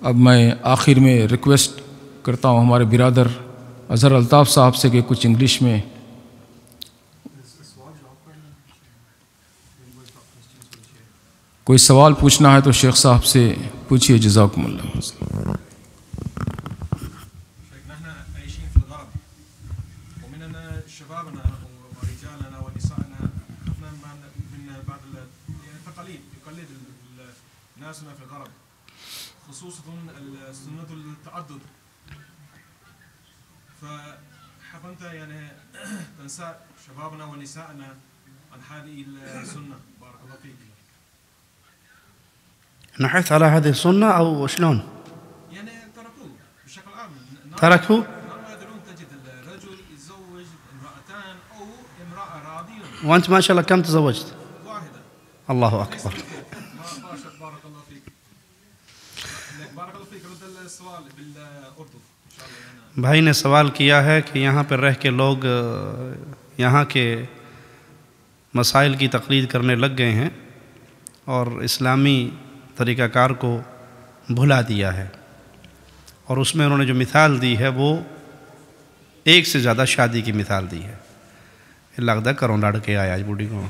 اب میں آخر میں ریکویسٹ کرتا ہوں ہمارے برادر اظہر الطاف صاحب سے کہ کچھ انگلش میں کوئی سوال پوچھنا ہے تو شیخ صاحب سے پوچھیے۔ جزاکم اللہ۔ خصوصا السنة التعدد، فحب أنت يعني تنسى شبابنا ونسائنا عن هذه السنة. بارك الله فيك. نحث على هذه السنة أو شلون؟ يعني تركوه بشكل عام. تركوا؟ نحن يدرون تجد الرجل يتزوج امرأتان أو امرأة راضية. وأنت ما شاء الله كم تزوجت؟ واحدة. الله أكبر. بارك الله فيك. بارك الله فيك. رد السؤال بالأردن إن شاء الله. بھائی نے سوال کیا ہے کہ یہاں پر رہ کے لوگ یہاں کے مسائل کی تقلید کرنے لگ گئے ہیں اور اسلامی طریقہ کار کو بھلا دیا ہے، اور اس میں انہوں نے جو مثال دی ہے وہ ایک سے زیادہ شادی کی مثال دی ہے۔ لگتا کروں لڑ کے آیا آج بوڑھی کو۔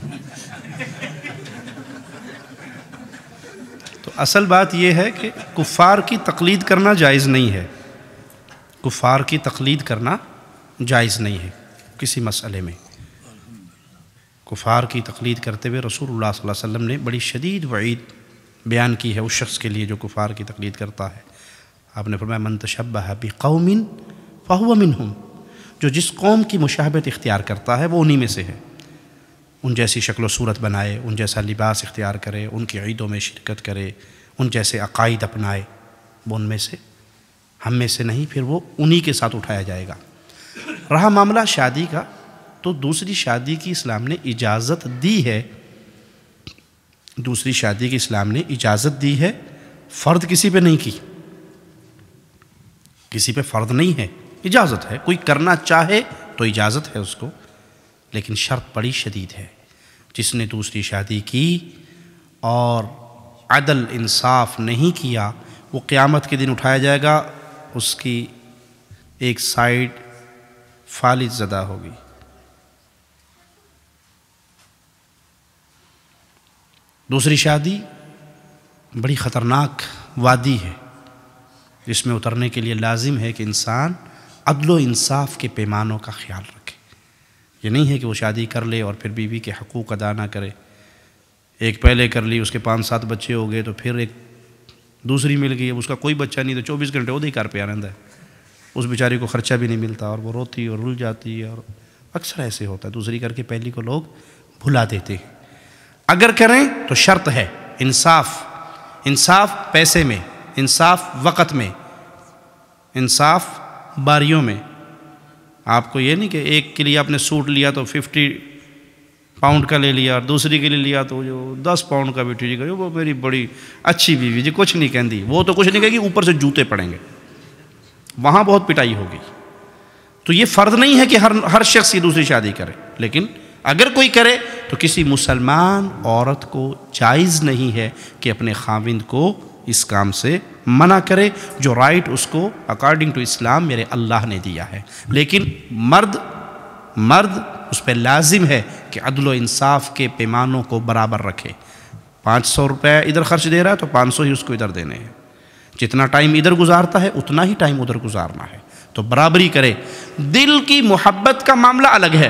تو اصل بات یہ ہے کہ کفار کی تقلید کرنا جائز نہیں ہے، کفار کی تقلید کرنا جائز نہیں ہے کسی مسئلے میں۔ کفار کی تقلید کرتے ہوئے رسول اللہ صلی اللہ علیہ وسلم نے بڑی شدید وعید بیان کی ہے اس شخص کے لیے جو کفار کی تقلید کرتا ہے۔ آپ نے فرمایا من تشبہ بقوم فہو منہم، جو جس قوم کی مشابہت اختیار کرتا ہے وہ انہی میں سے ہے۔ ان جیسی شکل و صورت بنائے، ان جیسا لباس اختیار کرے، ان کی عیدوں میں شرکت کرے، ان جیسے عقائد اپنائے، وہ ان میں سے، ہم میں سے نہیں، پھر وہ انہی کے ساتھ اٹھایا جائے گا۔ رہا معاملہ شادی کا، تو دوسری شادی کی اسلام نے اجازت دی ہے، دوسری شادی کی اسلام نے اجازت دی ہے، فرض کسی پہ نہیں کی، کسی پہ فرض نہیں ہے، اجازت ہے، کوئی کرنا چاہے تو اجازت ہے اس کو، لیکن شرط بڑی شدید ہے۔ جس نے دوسری شادی کی اور عدل انصاف نہیں کیا وہ قیامت کے دن اٹھایا جائے گا، اس کی ایک سائیڈ فالج زدہ ہوگی۔ دوسری شادی بڑی خطرناک وادی ہے جس میں اترنے کے لیے لازم ہے کہ انسان عدل و انصاف کے پیمانوں کا خیال رکھے۔ یہ نہیں ہے کہ وہ شادی کر لے اور پھر بیوی کے حقوق ادا نہ کرے، ایک پہلے کر لی، اس کے 5-7 بچے ہو گئے تو پھر ایک دوسری مل گئی، اب اس کا کوئی بچہ نہیں تو 24 گھنٹے وہ ہی گھر پہ آ رہتا ہے، اس بیچاری کو خرچہ بھی نہیں ملتا اور وہ روتی اور رل جاتی ہے، اور اکثر ایسے ہوتا ہے، دوسری کر کے پہلی کو لوگ بھلا دیتے ہیں۔ اگر کریں تو شرط ہے انصاف، انصاف پیسے میں، انصاف وقت میں، انصاف باریوں میں۔ آپ کو یہ نہیں کہ ایک کے لیے آپ نے سوٹ لیا تو 50 پاؤنڈ کا لے لیا اور دوسری کے لیے لیا تو جو 10 پاؤنڈ کا بھی ٹھیک ہے، وہ میری بڑی اچھی بیوی جی کچھ نہیں کہندی، وہ تو کچھ نہیں کہے گی، اوپر سے جوتے پڑیں گے۔ وہاں بہت پٹائی ہوگی. تو یہ فرض نہیں ہے کہ ہر شخص یہ دوسری شادی کرے، لیکن اگر کوئی کرے تو کسی مسلمان عورت کو جائز نہیں ہے کہ اپنے خاوند کو اس کام سے منع کرے، جو رائٹ اس کو اکارڈنگ ٹو اسلام میرے اللہ نے دیا ہے. لیکن مرد اس پہ لازم ہے کہ عدل و انصاف کے پیمانوں کو برابر رکھے. 500 روپے ادھر خرچ دے رہا ہے تو 500 ہی اس کو ادھر دینے ہیں. جتنا ٹائم ادھر گزارتا ہے اتنا ہی ٹائم ادھر گزارنا ہے. تو برابری کرے. دل کی محبت کا معاملہ الگ ہے.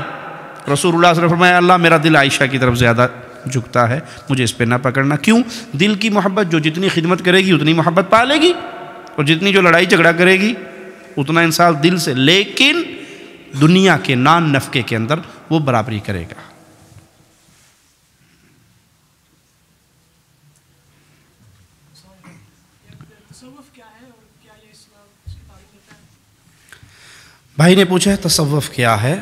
رسول اللہ صلی اللہ علیہ وسلم فرمایا اللہ میرا دل عائشہ کی طرف زیادہ جھکتا ہے، مجھے اس پہ نہ پکڑنا. کیوں؟ دل کی محبت جو جتنی خدمت کرے گی اتنی محبت پالے گی، اور جتنی جو لڑائی جھگڑا کرے گی اتنا انصاف دل سے. لیکن دنیا کے نان نفقے کے اندر وہ برابری کرے گا. بھائی نے پوچھا ہے تصوف کیا ہے،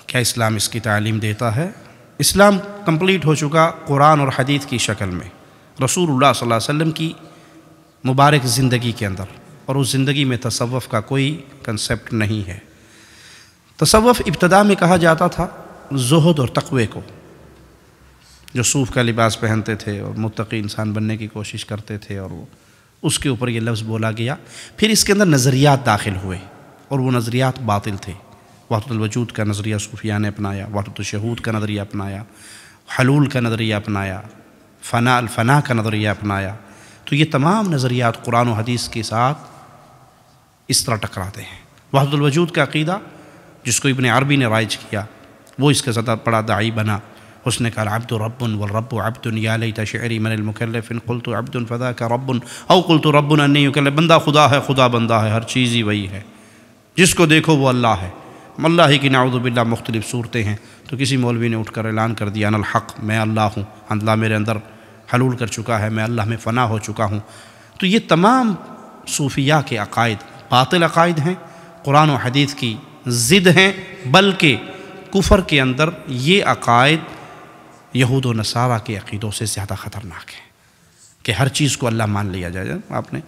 کیا اسلام اس کی تعلیم دیتا ہے؟ اسلام کمپلیٹ ہو چکا قرآن اور حدیث کی شکل میں، رسول اللہ صلی اللہ علیہ وسلم کی مبارک زندگی کے اندر، اور اس زندگی میں تصوف کا کوئی کنسیپٹ نہیں ہے. تصوف ابتدا میں کہا جاتا تھا زہد اور تقوی کو، جو صوف کا لباس پہنتے تھے اور متقی انسان بننے کی کوشش کرتے تھے، اور وہ اس کے اوپر یہ لفظ بولا گیا. پھر اس کے اندر نظریات داخل ہوئے اور وہ نظریات باطل تھے. وحدت الوجود کا نظریہ صوفیہ نے اپنایا، وحدت الشہود کا نظریہ اپنایا، حلول کا نظریہ اپنایا، الفنا کا نظریہ اپنایا. تو یہ تمام نظریات قرآن و حدیث کے ساتھ اس طرح ٹکراتے ہیں. وحدت الوجود کا عقیدہ جس کو ابن عربی نے رائج کیا، وہ اس کے زیادہ بڑا داعی بنا. اس نے کہا العبد رب والرب عبد یا لیت شعری من المکلف ان قلت عبد فذاک رب او قلت رب انی یکلف. بندہ خدا ہے، خدا بندہ ہے، ہر چیز ہی وہی ہے، جس کو دیکھو وہ اللہ ہے. اللہ ہی کی نعوذ باللہ مختلف صورتیں ہیں. تو کسی مولوی نے اٹھ کر اعلان کر دیا انا الحق، میں اللہ ہوں، اللہ میرے اندر حلول کر چکا ہے، میں اللہ میں فنا ہو چکا ہوں. تو یہ تمام صوفیہ کے عقائد باطل عقائد ہیں، قرآن و حدیث کی ضد ہیں. بلکہ کفر کے اندر یہ عقائد یہود و نصارہ کے عقیدوں سے زیادہ خطرناک ہیں کہ ہر چیز کو اللہ مان لیا جائے. آپ نے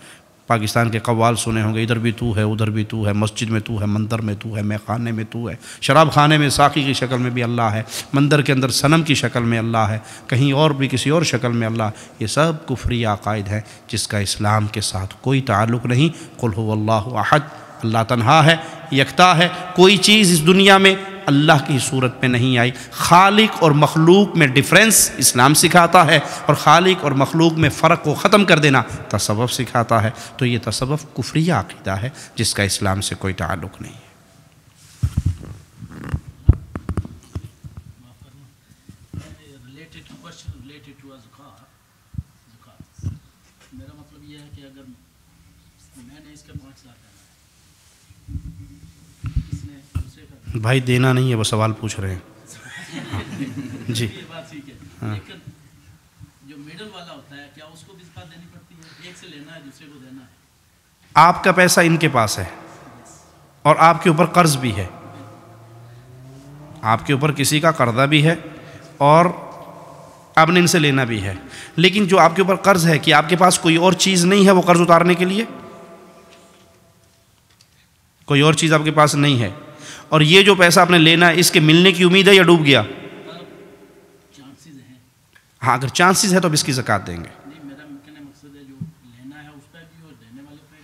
پاکستان کے قوال سنے ہوں گے، ادھر بھی تو ہے، ادھر بھی تو ہے، مسجد میں تو ہے، مندر میں تو ہے، میخانے میں تو ہے، شراب خانے میں ساقی کی شکل میں بھی اللہ ہے، مندر کے اندر صنم کی شکل میں اللہ ہے، کہیں اور بھی کسی اور شکل میں اللہ. یہ سب کفری عقائد ہیں جس کا اسلام کے ساتھ کوئی تعلق نہیں. قل هو اللہ احد، اللہ تنہا ہے، یکتا ہے. کوئی چیز اس دنیا میں اللہ کی صورت میں نہیں آئی. خالق اور مخلوق میں ڈفرینس اسلام سکھاتا ہے، اور خالق اور مخلوق میں فرق کو ختم کر دینا تصوف سکھاتا ہے. تو یہ تصوف کفریہ عقیدہ ہے جس کا اسلام سے کوئی تعلق نہیں ہے. میرا مطلب یہ ہے کہ اگر میں نے اس کے 5 لاکھ بھائی دینا نہیں ہے، وہ سوال پوچھ رہے ہیں. جی یہ بات ٹھیک ہے، لیکن جو میڈل والا ہوتا ہے کیا اس کو بھی زکات دینی پڑتی ہے؟ ایک سے لینا ہے دوسرے کو دینا ہے. آپ کا پیسہ ان کے پاس ہے اور آپ کے اوپر قرض بھی ہے، آپ کے اوپر کسی کا قرضہ بھی ہے اور آپ نے ان سے لینا بھی ہے. لیکن جو آپ کے اوپر قرض ہے کہ آپ کے پاس کوئی اور چیز نہیں ہے وہ قرض اتارنے کے لیے، کوئی اور چیز آپ کے پاس نہیں ہے، اور یہ جو پیسہ آپ نے لینا ہے اس کے ملنے کی امید ہے یا ڈوب گیا؟ چانسز ہیں. ہاں اگر چانسز ہے تو اب اس کی زکوٰۃ دیں گے. نہیں، میرا مقصد ہے جو لینا ہے اس پہ بھی اور دینے والے پہ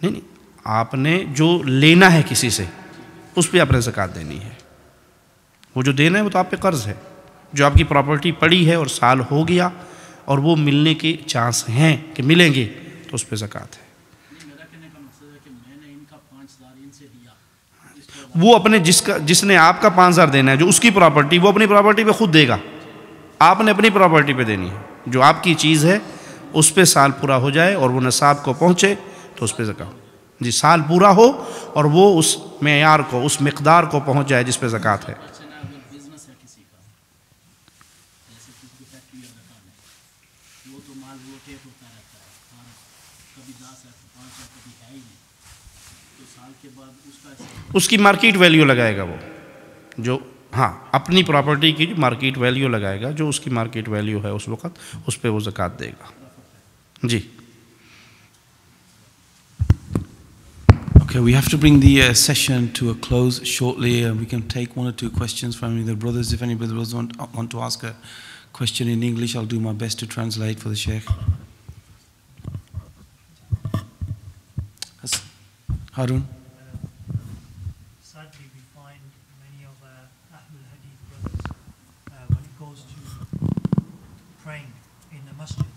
بھی. نہیں، آپ نے جو لینا ہے کسی سے اس پہ آپ نے زکوٰۃ دینی ہے. وہ جو دینا ہے وہ تو آپ پہ قرض ہے. جو آپ کی پراپرٹی پڑی ہے اور سال ہو گیا اور وہ ملنے کے چانس ہیں کہ ملیں گے تو اس پہ زکوٰۃ ہے. میرا کہنے کا مقصد ہے کہ میں نے ان کا 5,000 ان سے دیا، وہ اپنے جس نے آپ کا 5,000 دینا ہے، جو اس کی پراپرٹی، وہ اپنی پراپرٹی پہ خود دے گا. آپ نے اپنی پراپرٹی پہ دینی ہے. جو آپ کی چیز ہے اس پہ سال پورا ہو جائے اور وہ نصاب کو پہنچے تو اس پہ زکوٰۃ. جی سال پورا ہو اور وہ اس معیار کو، اس مقدار کو پہنچ جائے جس پہ زکوٰۃ ہے. اگر بزنس ہے کسی کا، جیسے کسی کی فیکٹری یا دکان ہے، وہ تو مال روٹیٹ ہوتا رہتا ہے، کبھی 10 ہے 5 ہے، کبھی ہے ہی نہیں، تو سال کے بعد اس کی مارکیٹ ویلیو لگائے گا. وہ جو ہاں اپنی پراپرٹی کی جو مارکیٹ ویلیو لگائے گا، جو اس کی مارکیٹ ویلیو ہے اس وقت اس پہ وہ زکوٰۃ دے گا. جی Okay, we have to bring the session to a close shortly. We can take one or two questions from the brothers. If any brothers want to ask a question in English, I'll do my best to translate for the Sheikh. Harun? Sadly, we find many of Ahlul Hadith brothers, when it goes to praying in the masjid,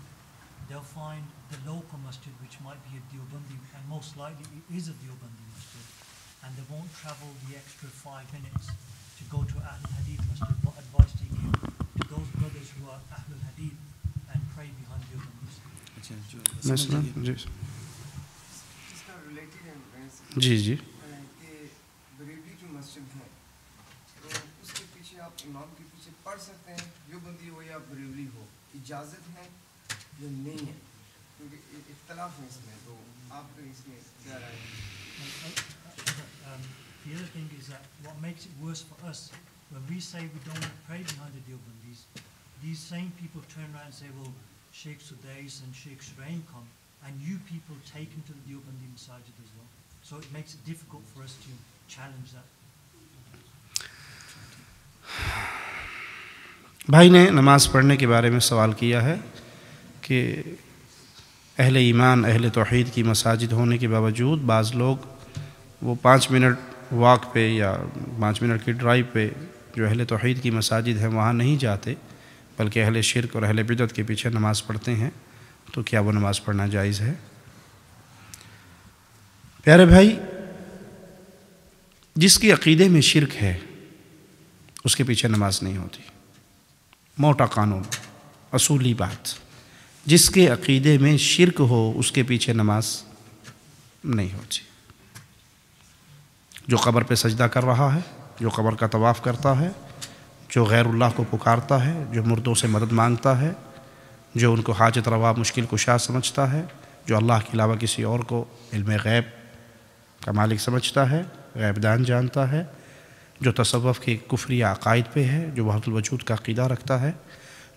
they'll find the local masjid, which might be a Deobandi, and most likely it is a Deobandi masjid, and they won't travel the extra 5 minutes to go to Ahlul Hadith masjid. What advice do you give to those brothers who are Ahlul Hadith and pray behind Deobandis? جی جی بریلی جو مسجد ہے تو اس کے پیچھے آپ امام کے پیچھے پڑھ سکتے ہیں دیوبندی ہو یا بریلی ہو, اجازت ہے یا نہیں ہے, کیونکہ اختلاف ہے اس میں, تو آپ کا اس میں کیا رائے ہے؟ The other thing is that what makes it worse for us, when we say we don't want to pray behind the Deobandis, these same people turn around and say, well, Sheikh Sudais and Sheikh Shuraim come, and you people take him to the Deobandi Masajid as well. So it makes it difficult for us to challenge that. بھائی نے نماز پڑھنے کے بارے میں سوال کیا ہے کہ اہل ایمان اہل توحید کی مساجد ہونے کے باوجود بعض لوگ وہ 5 منٹ واک پہ یا 5 منٹ کی ڈرائیو پہ جو اہل توحید کی مساجد ہیں وہاں نہیں جاتے, بلکہ اہل شرک اور اہل بدعت کے پیچھے نماز پڑھتے ہیں, تو کیا وہ نماز پڑھنا جائز ہے؟ پیارے بھائی, جس کی عقیدے میں شرک ہے اس کے پیچھے نماز نہیں ہوتی. موٹا قانون, اصولی بات, جس کے عقیدے میں شرک ہو اس کے پیچھے نماز نہیں ہوتی. جو قبر پہ سجدہ کر رہا ہے, جو قبر کا طواف کرتا ہے, جو غیر اللہ کو پکارتا ہے, جو مردوں سے مدد مانگتا ہے, جو ان کو حاجت روا مشکل کشا سمجھتا ہے, جو اللہ کے علاوہ کسی اور کو علم غیب کا مالک سمجھتا ہے, غیب دان جانتا ہے, جو تصوف کے کفری عقائد پہ ہے, جو وحدت الوجود کا عقیدہ رکھتا ہے,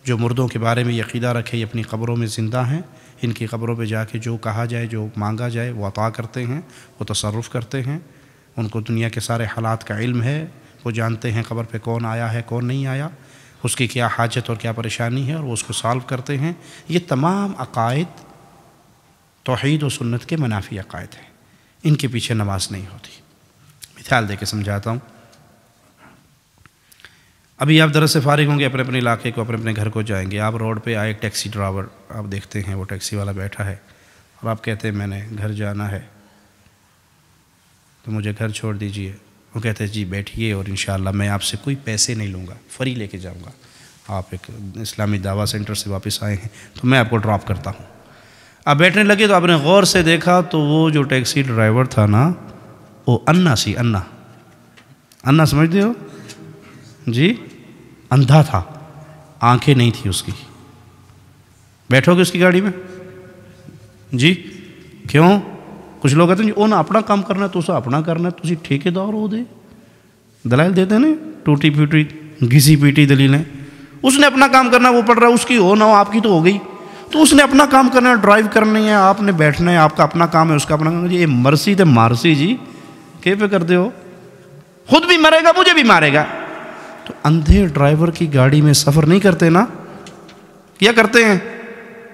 جو مردوں کے بارے میں یہ عقیدہ رکھے یہ اپنی قبروں میں زندہ ہیں, ان کی قبروں پہ جا کے جو کہا جائے جو مانگا جائے وہ عطا کرتے ہیں, وہ تصرف کرتے ہیں, ان کو دنیا کے سارے حالات کا علم ہے, وہ جانتے ہیں قبر پہ کون آیا ہے کون نہیں آیا, اس کی کیا حاجت اور کیا پریشانی ہے, اور وہ اس کو سالو کرتے ہیں. یہ تمام عقائد توحید و سنت کے منافی عقائد ہیں, ان کے پیچھے نماز نہیں ہوتی. مثال دے کے سمجھاتا ہوں. ابھی آپ درس سے فارغ ہوں گے, اپنے اپنے علاقے کو اپنے اپنے گھر کو جائیں گے, آپ روڈ پہ آئے ایک ٹیکسی ڈرائیور, آپ دیکھتے ہیں وہ ٹیکسی والا بیٹھا ہے, اور آپ کہتے ہیں میں نے گھر جانا ہے تو مجھے گھر چھوڑ دیجئے. وہ کہتے ہیں جی بیٹھیے, اور انشاءاللہ میں آپ سے کوئی پیسے نہیں لوں گا, فری لے کے جاؤں گا. آپ ایک اسلامی دعویٰ سینٹر سے واپس آئے ہیں تو میں آپ کو ڈراپ کرتا ہوں. آپ بیٹھنے لگے تو آپ نے غور سے دیکھا تو وہ جو ٹیکسی ڈرائیور تھا نا وہ انا سی, انا سمجھتے ہو جی, اندھا تھا, آنکھیں نہیں تھی اس کی. بیٹھو گے اس کی گاڑی میں جی؟ کیوں؟ کچھ لوگ کہتے ہیں جی انہیں اپنا کام کرنا ہے تو اسے اپنا کرنا ہے, تو اسی ٹھیکیدار ہو دے. دلائل دیتے ہیں ٹوٹی پھوٹی گھسی پیٹی دلیلیں. اس نے اپنا کام کرنا, وہ پڑھ رہا ہے, اس کی ہو نہ ہو آپ کی تو ہو گئی. تو اس نے اپنا کام کرنا ہے, ڈرائیو کرنی ہے, آپ نے بیٹھنا ہے, آپ کا اپنا کام ہے, اس کا اپنا کام ہے. جی یہ مرسی تے مارسی جی کہ پہ کرتے ہو, خود بھی مرے گا مجھے بھی مارے گا. تو اندھے ڈرائیور کی گاڑی میں سفر نہیں کرتے نا, کیا کرتے ہیں؟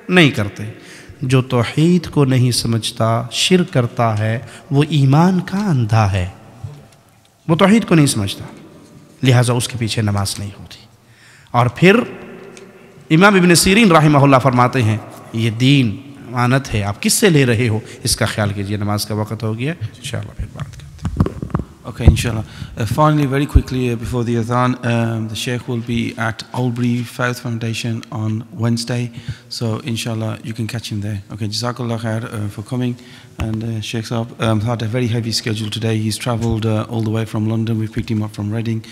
نہیں کرتے. جو توحید کو نہیں سمجھتا شرک کرتا ہے وہ ایمان کا اندھا ہے, وہ توحید کو نہیں سمجھتا, لہٰذا اس کے پیچھے نماز نہیں ہوتی. اور پھر امام ابن سیرین رحمہ اللہ فرماتے ہیں یہ دین امانت ہے, آپ کس سے لے رہے ہو اس کا خیال کیجئے. نماز کا وقت ہو گیا, انشاءاللہ پھر بات کرتے ہیں. Okay, inshallah. Finally, very quickly before the adhan, the Sheikh will be at Albury Faith Foundation on Wednesday. So, inshallah, you can catch him there. Okay, Jazakallah khair for coming. And Sheikh Saab had a very heavy schedule today. He's travelled all the way from London. We picked him up from Reading.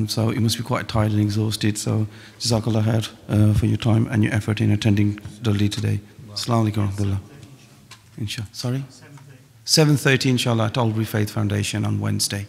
So, he must be quite tired and exhausted. So, Jazakallah khair for your time and your effort in attending Delhi today. Assalamu alaikum wa rahmatullah. Inshallah. Sorry? 7:30 inshallah at Albury Faith Foundation on Wednesday.